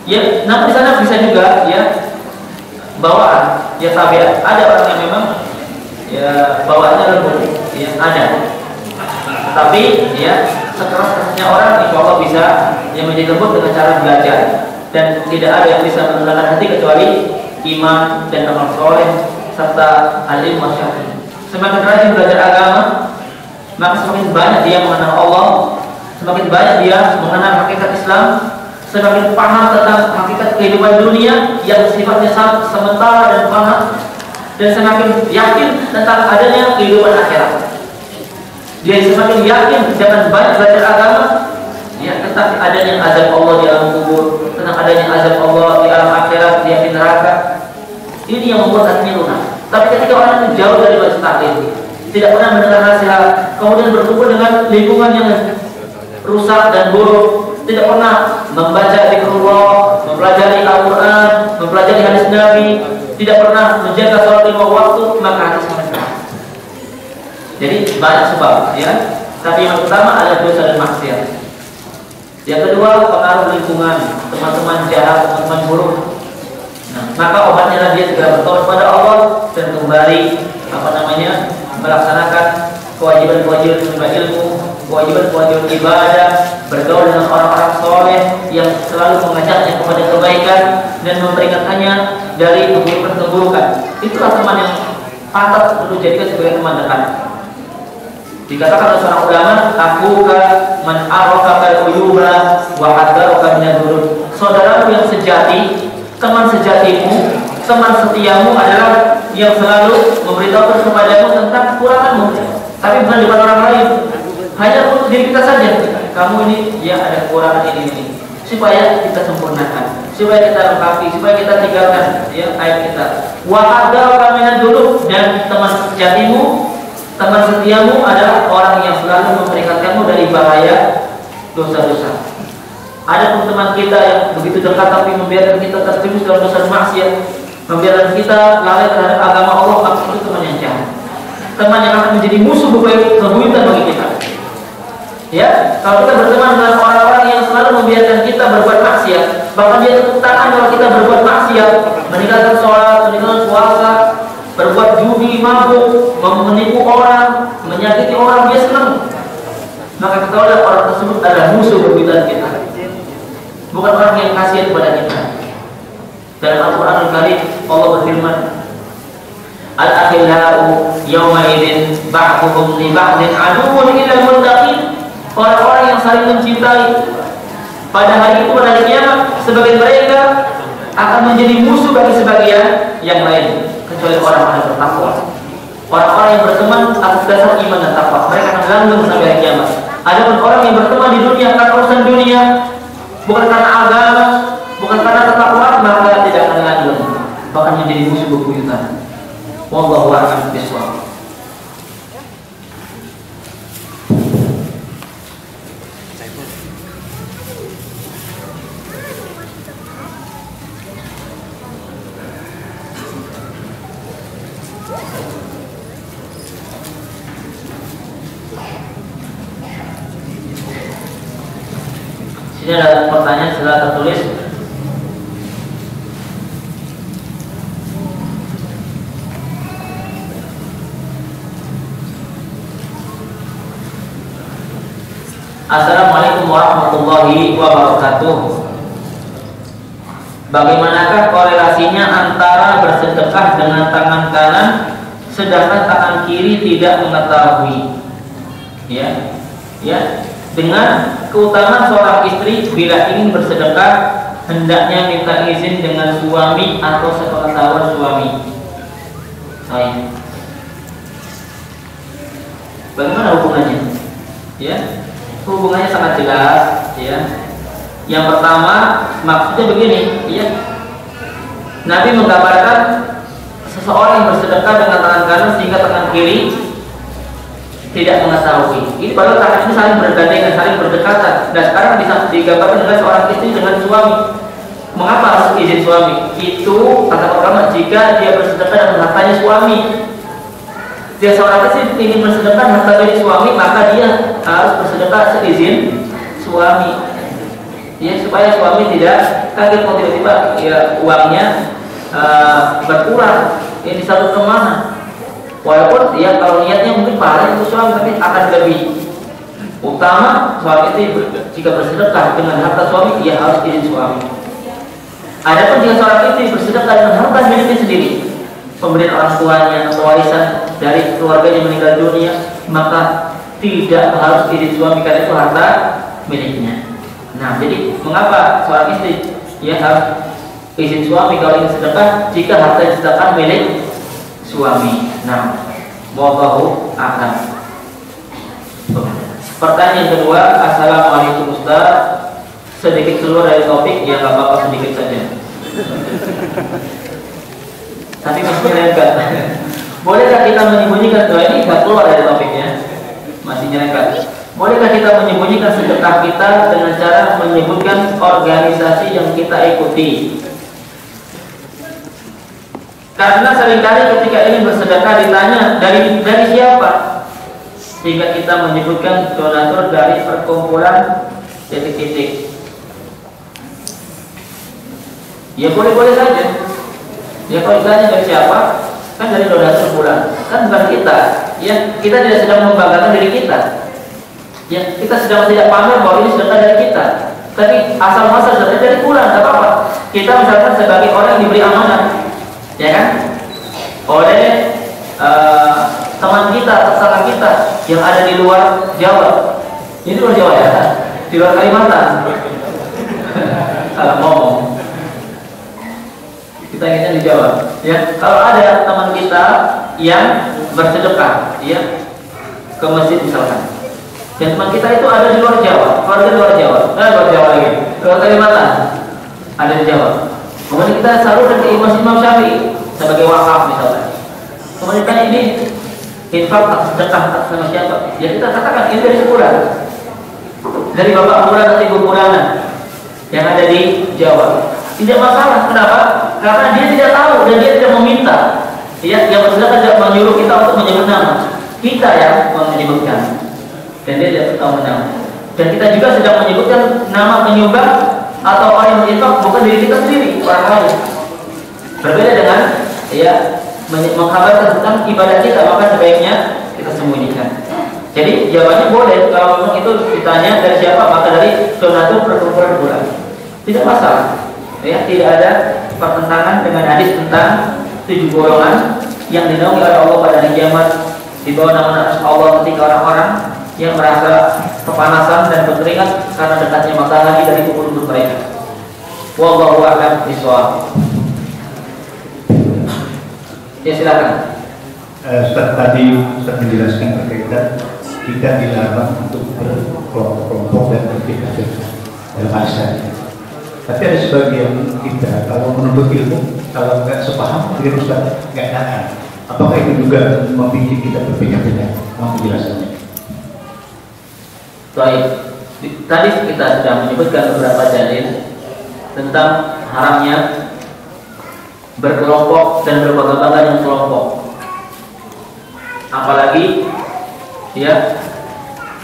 Speaker 1: Ya, namun di sana bisa juga ya bawaan, ya tabiat. Ada orang yang memang ya bawaannya lembut, ya ada. Tapi ya sekeras-kerasnya orang, insya Allah bisa yang menjadi lembut dengan cara belajar. Dan tidak ada yang bisa menenangkan hati kecuali iman dan amal soleh serta alim wasyari. Semakin rajin belajar agama, maka semakin banyak dia mengenal Allah, semakin banyak dia mengenal hakikat Islam, semakin paham tentang hakikat kehidupan dunia yang sifatnya sementara dan fana, dan semakin yakin tentang adanya kehidupan akhirat. Dia semakin yakin dengan banyak belajar agama, ya, tentang adanya azab Allah di alam kubur, tentang adanya azab Allah di alam akhirat, di api neraka. Ini yang membuat hatinya lunak. Tapi ketika orang itu jauh dari basis taklim, tidak pernah mendengar nasihat, kemudian berkumpul dengan lingkungan yang rusak dan buruk, tidak pernah membaca zikrullah, mempelajari Al-Quran, mempelajari hadis Nabi, tidak pernah menjaga sholat 5 waktu, maka hati semakin keras. Jadi banyak sebab, ya. Tapi yang pertama adalah dosa dan maksiat. Yang kedua, pengaruh lingkungan, teman-teman jahat, teman-teman buruk. Nah, maka obatnya adalah dia segera bertobat kepada Allah dan kembali melaksanakan kewajiban-kewajiban menuntut ilmu, kewajiban-kewajiban ibadah, bergaul dengan orang-orang soleh yang selalu mengajaknya kepada kebaikan dan memperingatkannya dari keburukan-keburukan. Itulah teman yang pantas untuk dijadikan sebagai teman dekat. Dikatakan oleh seorang ulama, akuka man arafaka al-uyuba wa hadaraka min ad-durud. Saudaramu yang sejati, teman sejatimu, teman setiamu adalah yang selalu memberitahukan kepadamu tentang kekuranganmu, tapi bukan depan orang lain, hanya untuk diri kita saja. Kamu ini ya ada kekurangan ini, supaya kita sempurnakan, supaya kita lengkapi, supaya kita tinggalkan ya aib kita. Wa hadaraka min ad-durud, dan teman sejatimu, teman setiamu adalah orang yang selalu memperingatkanmu dari bahaya dosa-dosa. Ada pun teman kita yang begitu dekat tapi membiarkan kita terjerumus dalam dosa maksiat, membiarkan kita lalai terhadap agama Allah, maka itu teman yang jahat. Teman yang akan menjadi musuh bebuyutan bagi kita. Ya, kalau kita berteman dengan orang-orang yang selalu membiarkan kita berbuat maksiat, bahkan dia tepuk tangan kalau kita berbuat maksiat, meninggalkan sholat, meninggalkan puasa, berbuat judi, mabuk, menipu orang, menyakiti orang, dia senang. Maka ketahuilah orang tersebut adalah musuh bebuyutan kita, bukan orang yang kasihan kepada kita. Dalam Al-Quran Al-Karim Allah berfirman, Al-akhillau yawma idin ba'duhum li ba'din aduwwun illal muttaqin. Orang-orang yang saling mencintai pada hari itu, pada hari kiamat, sebagian mereka akan menjadi musuh bagi sebagian yang lain, kecuali orang-orang yang bertakwa. Orang-orang yang berteman atas dasar iman dan takwa, mereka akan langgeng sampai hari kiamat. Adapun orang yang berteman di dunia karena urusan dunia, bukan karena agama, bukan karena ketakwaan, maka tidak akan langgeng, bahkan menjadi musuh bebuyutan. Wallahu a'lam bishawab. Sini ada pertanyaan setelah tertulis. Assalamualaikum warahmatullahi wabarakatuh. Bagaimanakah korelasinya antara bersedekah dengan tangan kanan sedangkan tangan kiri tidak mengetahui? Ya, dengan keutamaan seorang istri bila ingin bersedekah hendaknya minta izin dengan suami atau sepengetahuan suami. Baik. Bagaimana hubungannya? Ya, hubungannya sangat jelas. Ya. Yang pertama maksudnya begini, ya. Nabi menggambarkan seseorang yang bersedekah dengan tangan kanan sehingga tangan kiri tidak mengetahui. Ini baru tangan ini saling bergandengan, saling berdekatan. Dan sekarang bisa digambarkan dengan seorang istri dengan suami. Mengapa harus izin suami? Itu kata ulama, jika dia bersedekah dengan hartanya suami. Dia seorang istri ingin bersedekah harta milik suami, maka dia harus bersedekah seizin suami. Ya, supaya suami tidak kaget kalau tiba-tiba ya uangnya berkurang. Ini satu kemana? Walaupun ya kalau niatnya mungkin paling untuk suami, tapi akan lebih utama suami itu jika bersedekah dengan harta suami, ia harus izin suami. Adapun jika seorang istri bersedekah dengan harta miliknya sendiri, pemberian orang tuanya atau warisan dari keluarganya meninggal dunia, maka tidak harus izin suami karena itu harta miliknya. Nah, jadi mengapa seorang istri ya harus izin suami kalau ingin sedekah jika harta sedekah milik suami? Nah, wallahu a'lam. Pertanyaan kedua, assalamualaikum Ustaz. Sedikit keluar dari topik, ya nggak apa-apa, sedikit saja. Tapi masih nyerempet. Bolehkah kita menyembunyikan doa ini? Nggak keluar dari topiknya, masih nyerempet. Bolehkah kita menyembunyikan sedekah kita dengan cara menyebutkan organisasi yang kita ikuti? Karena seringkali ketika ingin bersedekah ditanya dari siapa, sehingga kita menyebutkan donatur dari perkumpulan titik-titik. Ya boleh-boleh saja. Ya kalau ditanya dari siapa, kan dari donatur bulan, kan bukan kita. Ya kita tidak sedang membanggakan diri kita. Ya kita sedang tidak pamer bahwa ini sedekah dari kita. Tapi asal muasal sedekah dari bulan, tidak apa-apa. Kita misalkan sebagai orang yang diberi amanah, ya kan, oleh teman kita, tetangga kita yang ada di luar Jawa. Ini luar Jawa ya, di luar Kalimantan. Salah ngomong. Kita ingatnya di Jawa. Ya, kalau ada teman kita yang bersedekah, ya, ke masjid misalkan, dan teman kita itu ada di luar Jawa, keluarga luar Jawa, luar Jawa lagi, luar Kalimantan, ada di Jawa. Kemudian kita salurkan ke Masjid Imam Syafi'i sebagai wakaf misalkan. Kemudian kan ini infak atau sedekah atas nama siapa? Ya kita katakan ini dari sebulan, dari bapak bulan atau ibu bulanan yang ada di Jawa. Tidak masalah. Kenapa? Karena dia tidak tahu dan dia tidak meminta. Ya, yang bersedekah tidak menyuruh kita untuk menyebut nama. Kita yang menyebutkan. Dan dia tidak tahu nama. Dan kita juga sedang menyebutkan nama penyumbang atau orang yang berinfak, bukan diri kita sendiri, orang lain. Berbeda dengan ya mengkabarkan tentang ibadah kita, maka sebaiknya kita sembunyikan. Jadi jawabannya boleh kalau memang itu ditanya dari siapa, maka dari donatur perkumpulan bulan. Tidak masalah. Ya, tidak ada pertentangan dengan hadis tentang 7 golongan yang dinaungi oleh Allah pada hari kiamat di bawah nama Allah ketika orang-orang yang merasa kepanasan dan berkeringat karena dekatnya matahari dari kubur-kubur mereka. Wallahu a'lam bishawab. Ya silakan.
Speaker 3: Ustaz tadi Ustaz menjelaskan berkaitan kita dilarang untuk berkelompok dan berpikir dalam asal. Tapi ada sebagian kita kalau menuntut ilmu, kalau nggak sepaham dengan Ustaz nggak datang. Apakah itu juga membuat kita berpindah-pindah? Mohon penjelasannya.
Speaker 1: Baik, tadi kita sudah menyebutkan beberapa dalil tentang haramnya berkelompok dan berbangga-bangga dengan kelompok. Apalagi ya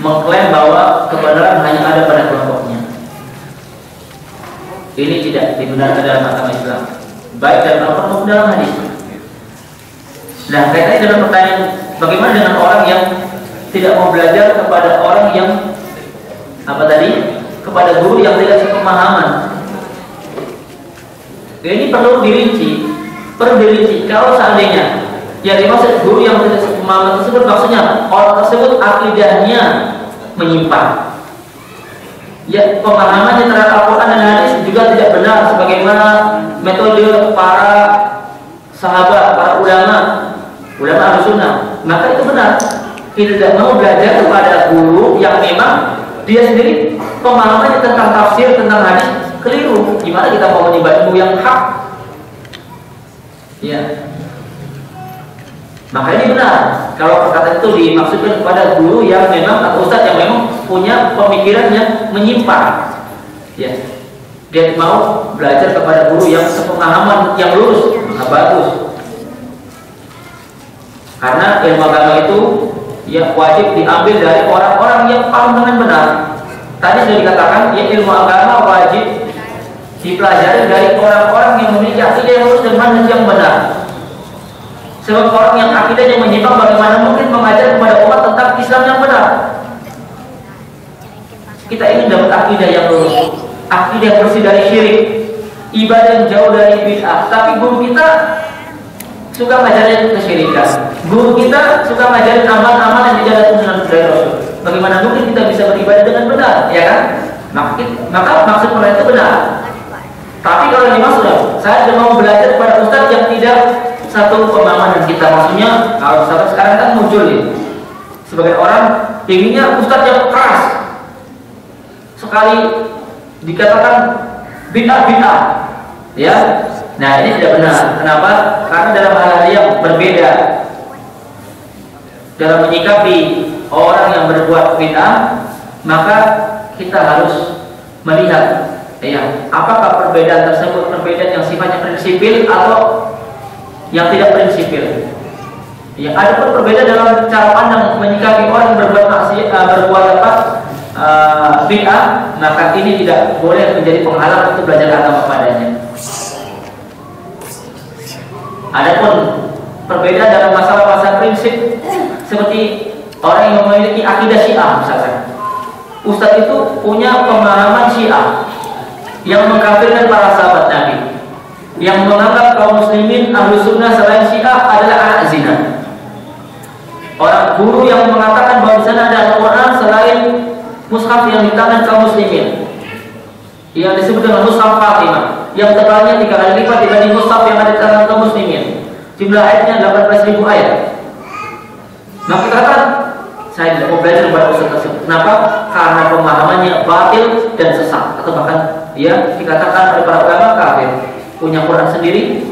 Speaker 1: mengklaim bahwa kebenaran hanya ada pada kelompoknya. Ini tidak dibenarkan dalam agama Islam, baik dalam Al-Quran maupun dalam hadis. Nah, kaitannya dengan pertanyaan, bagaimana dengan orang yang tidak mau belajar kepada orang yang kepada guru yang tidak sepemahaman? Ini perlu dirinci. Kalau seandainya yang dimaksud guru yang tidak sepemahaman tersebut, maksudnya orang tersebut akidahnya menyimpang, ya, pemahamannya terhadap Al-Quran dan hadis juga tidak benar sebagaimana metode para sahabat, para ulama Ahlussunnah, maka itu benar. Kita tidak mau belajar kepada guru yang memang dia sendiri pemahamannya tentang tafsir, tentang hadis keliru. Gimana kita mau menimba ilmu yang hak? Ya. Maka ini benar kalau perkataan itu dimaksudkan kepada guru yang memang atau ustadz yang memang punya pemikiran yang menyimpang. Ya. Dia mau belajar kepada guru yang sepemahaman, yang lurus, maka bagus. Karena ilmu agama itu ya wajib diambil dari orang-orang yang paham dengan benar. Tadi sudah dikatakan ya, ilmu agama wajib dipelajari dari orang-orang yang memiliki akidah yang lurus dan manhaj yang benar. Sebab orang yang akidahnya menyimpang, bagaimana mungkin mengajar kepada umat tentang Islam yang benar? Kita ingin dapat akidah yang lurus, akidah yang bersih dari syirik, ibadah yang jauh dari bid'ah. Tapi guru kita suka ngajarin kesyirikan, guru kita suka ngajarin amal-amal yang tidak ada dari Rasul. Bagaimana mungkin kita bisa beribadah dengan benar, ya kan? Maka maksud mereka itu benar. Tapi kalau dimaksud, saya sudah mau belajar kepada ustadz yang tidak satu pemahaman dengan kita. Maksudnya kalau ustadz sekarang kan muncul ya, sebagian orang inginnya ustadz yang keras, sekali dikatakan bid'ah, ya. Nah, ini tidak benar. Kenapa? Karena dalam hal yang berbeda, dalam menyikapi orang yang berbuat bid'ah, maka kita harus melihat ya, apakah perbedaan tersebut perbedaan yang sifatnya prinsipil atau yang tidak prinsipil. Ya, ada pun perbedaan dalam cara pandang menyikapi orang yang berbuat maksiat, bid'ah, maka ini tidak boleh menjadi penghalang untuk belajar agama padanya. Adapun perbedaan dalam masalah-masalah prinsip, seperti orang yang memiliki akidah Syiah misalkan, ustadz itu punya pemahaman Syiah yang mengkafirkan para sahabat Nabi, yang menganggap kaum muslimin Ahlussunnah selain Syiah adalah anak zina. Orang guru yang mengatakan bahwa di sana ada Al-Quran selain mushaf yang di tangan kaum muslimin, yang disebut dengan mushaf Fatimah, yang tebalnya 3 kali lipat dibanding mushaf yang ada di tangan kaum muslimin. Jumlah ayatnya 18.000 ayat. Maka katakan saya tidak mau belajar kepada ustaz tersebut. Kenapa? Karena pemahamannya batil dan sesat, atau bahkan ya dikatakan oleh para ulama kafir. Punya Quran sendiri,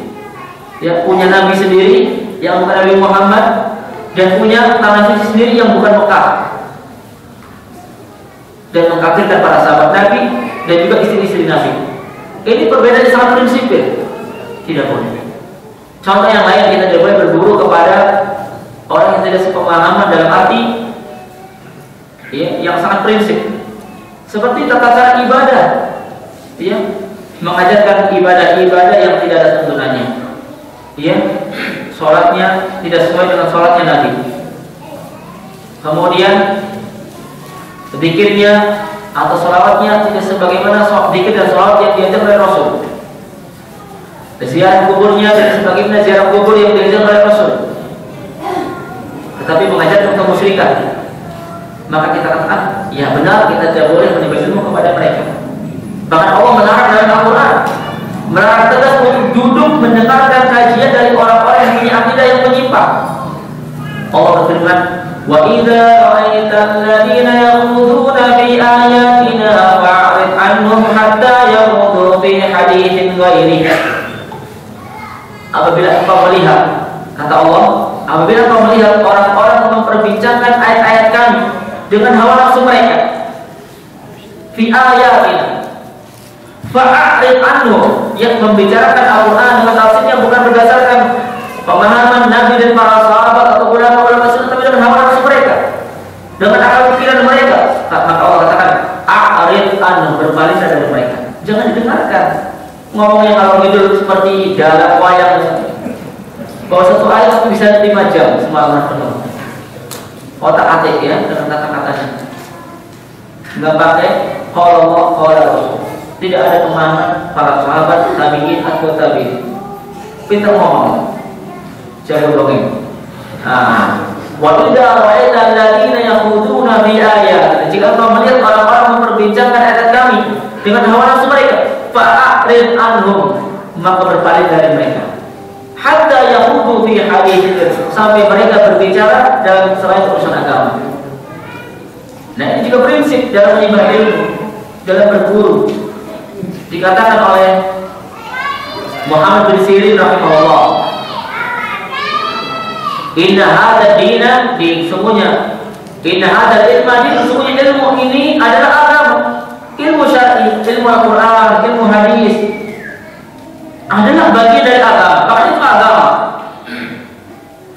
Speaker 1: ya, punya Nabi sendiri yang bukan Nabi Muhammad, dan punya tanah suci sendiri yang bukan Mekah, dan mengkafirkan para sahabat Nabi dan juga istri-istri Nabi. Ini perbedaan sangat prinsipil, tidak boleh. Contoh yang lain, kita tidak boleh berguru kepada orang yang tidak sepemahaman dalam arti ya, yang sangat prinsip, seperti tata cara ibadah, ya, mengajarkan ibadah-ibadah yang tidak ada tuntunannya, ya, sholatnya tidak sesuai dengan sholatnya Nabi, kemudian zikirnya atau sholawatnya tidak sebagaimana zikir dan sholawat yang diajarkan oleh Rasul, ziarah kuburnya tidak sebagaimana ziarah kubur yang diajarkan oleh Rasul, tetapi mengajarkan kemusyrikan. Maka kita katakan, ya benar, kita tidak boleh menimba ilmu kepada mereka. Bahkan Allah melarang dalam Al-Quran, melarang tegas untuk duduk mendengarkan kajian dari orang-orang yang punya akidah yang menyimpang. Allah berfirman, wa idza ra'aital ladzina yakhuduna fi ayatina fa'rid 'anhum hatta yakhudhu fi haditsin ghairihi. Apabila engkau melihat, kata Allah, apabila engkau melihat orang-orang memperbincangkan ayat-ayat kami dengan hawa nafsu mereka, fi ayatina fa'rid anhum, yang membicarakan Al-Quran dengan tafsirnya bukan berdasarkan pemahaman Nabi dan para sahabat atau ulama-ulama sunnah, tapi dengan hawa nafsu mereka, dengan akal pikiran mereka, maka Allah katakan a'rid anhum, berpaling dari mereka, jangan didengarkan. ngomongnya kalau gitu seperti dalam wayang. Kalau satu ayat bisa 5 jam semalam penuh. Otak atik ya dengan kata-katanya. Nggak pakai kalau Rasul. Tidak ada pemahaman para sahabat, tabi'in atau tabi'in. Pintar ngomong, jago dongeng. Wa idza ra'aita alladziina yakhuduna bi ayatina, jika kau melihat orang-orang memperbincangkan ayat kami dengan hawa nafsu mereka, fa'rid anhum, maka berpaling dari mereka. Hatta yakhudu fi haditsin, sampai mereka berbicara dalam selain urusan agama. Nah, ini juga prinsip dalam menimba ilmu, dalam berguru. Dikatakan oleh Muhammad bin Sirin rahimahullah, inna hadha dina, di sungguhnya inna hadha ilma, di sungguhnya ilmu ini adalah agama, ilmu syar'i, ilmu Al-Quran, ilmu hadis adalah bagian dari agama, maka itu agama.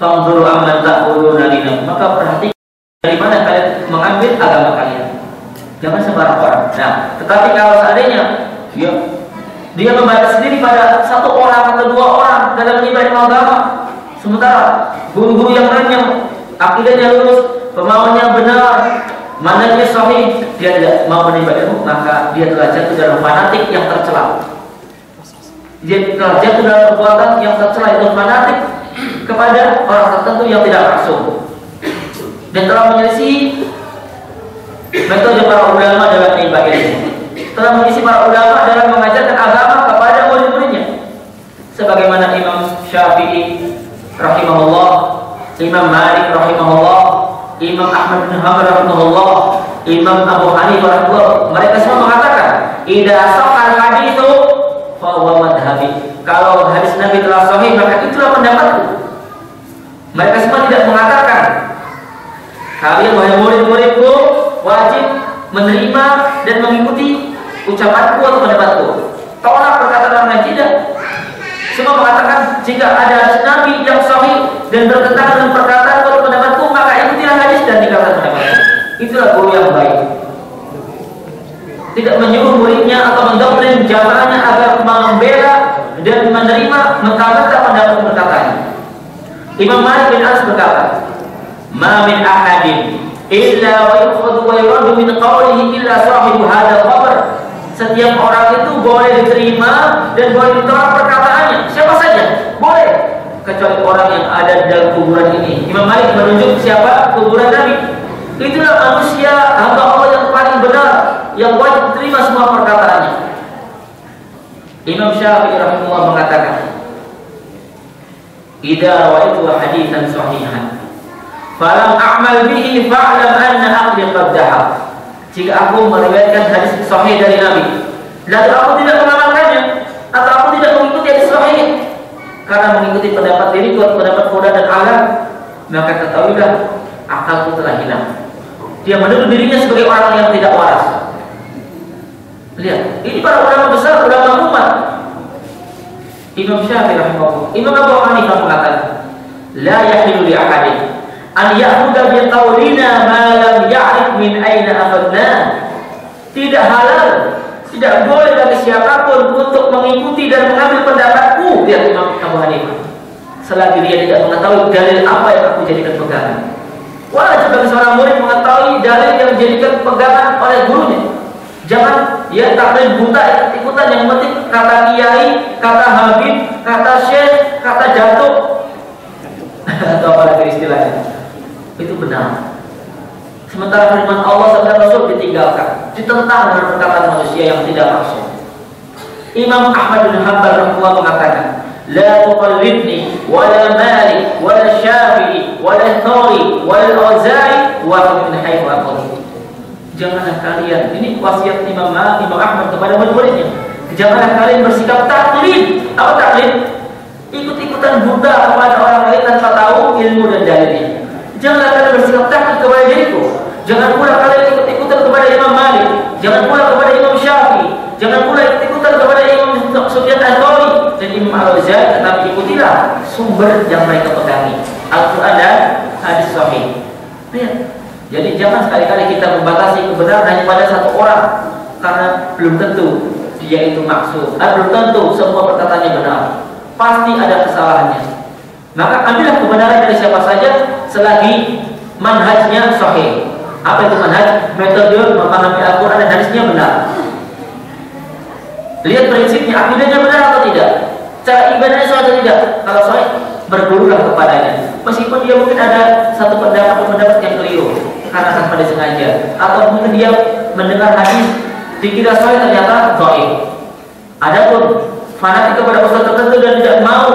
Speaker 1: Fanzuru amman ta'khuduna dinakum, maka perhatikan dari mana kalian mengambil agama kalian, jangan sembarang orang. Nah, tetapi kalau seandainya dia membatas sendiri pada satu orang atau 2 orang dalam menimba ilmu agama, sementara guru-guru yang lainnya akidahnya lurus, pemahamannya benar, manhajnya sahih, dia tidak mau menimba ilmu, maka dia telah jatuh dalam fanatik yang tercela. Dia telah jatuh dalam perbuatan yang tercela, itu fanatik kepada orang tertentu yang tidak maksum, dan telah menyelisih metode para ulama dalam menimba ilmu, telah mengisi para ulama dalam mengajarkan agama kepada murid-muridnya, sebagaimana Imam Syafi'i rahimahullah, Imam Malik rahimahullah, Imam Ahmad bin Hanbal rahimahullah, Imam Abu Hanifah rahimahullah. Mereka semua mengatakan, idza sahal haditsu fa huwa madhhabi. Kalau hadis Nabi telah sahih, maka itulah pendapatku. Mereka semua tidak mengatakan, kalian wahai murid-muridku wajib menerima dan mengikuti ucapanku atau pendapatku. Tolak perkataan orang lain, tidak. Semua mengatakan jika ada Nabi yang sahih dan bertentangan dengan perkataan atau pendapatku, maka ikutilah hadis dan tinggalkan pendapatku. Itulah guru yang baik. Tidak menyuruh muridnya atau mendoktrin jamaahnya agar membela dan menerima mentah-mentah pendapat perkataannya. Imam Malik bin Anas berkata, "Ma min ahadin illa wa yukhadhu wa yuradu min qawlihi illa sahibu hadzal qabr." Setiap orang itu boleh diterima dan boleh ditolak perkataannya, siapa saja boleh, kecuali orang yang ada di dalam kuburan ini. Imam Malik menunjuk siapa? Kuburan Nabi. Itulah manusia hamba Allah yang paling benar, yang wajib diterima semua perkataannya. Imam Syafi'i rahimahullah mengatakan, idza rawaitu haditsan sahihan falam a'mal bihi fa'lam anna aqli qad dhahab. Jika aku meriwayatkan hadis sahih dari Nabi, lalu aku tidak mengamalkannya atau aku tidak mengikuti hadis sahih karena mengikuti pendapat diriku atau pendapat Quran dan alam, maka ketahuilah akalku telah hilang. Dia menuduh dirinya sebagai orang yang tidak waras. Lihat, ini para ulama besar, ulama umat. Imam Syafi'i rahimahullah, Imam Abu Hanifah mengatakan, la yahilu li ahadin an ya'khudha bi qawlina ma lam ya'rif min aina akhadna. Tidak halal, tidak boleh bagi siapapun untuk mengikuti dan mengambil pendapatku, lihat Imam Abu Hanifah, selagi dia tidak mengetahui dalil apa yang aku jadikan pegangan. Wajib bagi seorang murid mengetahui dalil yang dijadikan pegangan oleh gurunya. Jangan ya taklid buta, ikut-ikutan, yang penting kata kiai, kata habib, kata syekh, kata jatuh atau apa lagi istilahnya. Itu benar. Sementara firman Allah sabda Rasul ditinggalkan, ditentang dengan perkataan manusia yang tidak maksud. Imam Ahmad bin Hanbal rahimahullah mengatakan, la tuqallidni wala Malik wala Syafi'i wala Thawri wala Auza'i wa min haythu aqul. Janganlah kalian, ini wasiat Imam Ahmad kepada murid-muridnya, janganlah kalian bersikap taklid. Apa taklid? Ikut-ikutan buta kepada orang lain tanpa tahu ilmu dan dalilnya. Janganlah kalian bersikap taklid kepada diriku. Jangan pula kalian ikut-ikutan kepada Imam Malik, jangan pula kepada Imam Syafi'i, jangan pula ikut-ikutan kepada Imam Sufyan Ats-Tsauri dan Imam Al-Ghazali, tetapi ikutilah sumber yang mereka pegangi, Al-Quran dan hadis sahih. Lihat. Jadi jangan sekali-kali kita membatasi kebenaran hanya pada satu orang, karena belum tentu dia itu maksud. Belum tentu semua perkataannya benar. Pasti ada kesalahannya. Maka ambillah kebenaran dari siapa saja selagi manhajnya sahih. Apa itu manhaj? Metode memahami Al-Quran dan hadisnya benar. Lihat prinsipnya, akidahnya benar atau tidak, cara ibadahnya sahih atau tidak. Kalau sahih, bergurulah kepadanya. Meskipun dia mungkin ada satu pendapat yang keliru karena tanpa disengaja, atau mungkin dia mendengar hadis dikira sahih ternyata dhaif. Adapun fanatik kepada ustaz tertentu dan tidak mau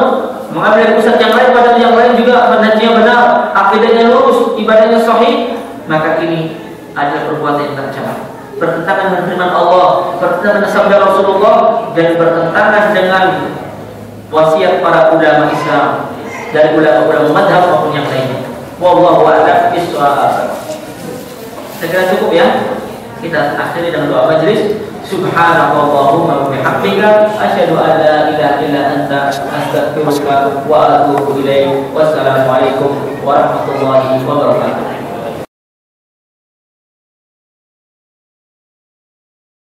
Speaker 1: mengambil ustaz yang lain, padahal yang lain juga manhajnya benar, akidahnya lurus, ibadahnya sahih, maka ini adalah perbuatan yang tercela, bertentangan dengan firman Allah, bertentangan dengan sabda Rasulullah, dan bertentangan dengan wasiat para ulama Islam dari ulama-ulama madhab maupun yang lainnya. Wallahu a'lam bishawab. Saya kira cukup ya. Kita akhiri dengan doa majelis. Subhanallahumma wa bihamdika asyhadu an la ilaha illa anta astaghfiruka wa atubu ilaik. Wassalamualaikum warahmatullahi wabarakatuh.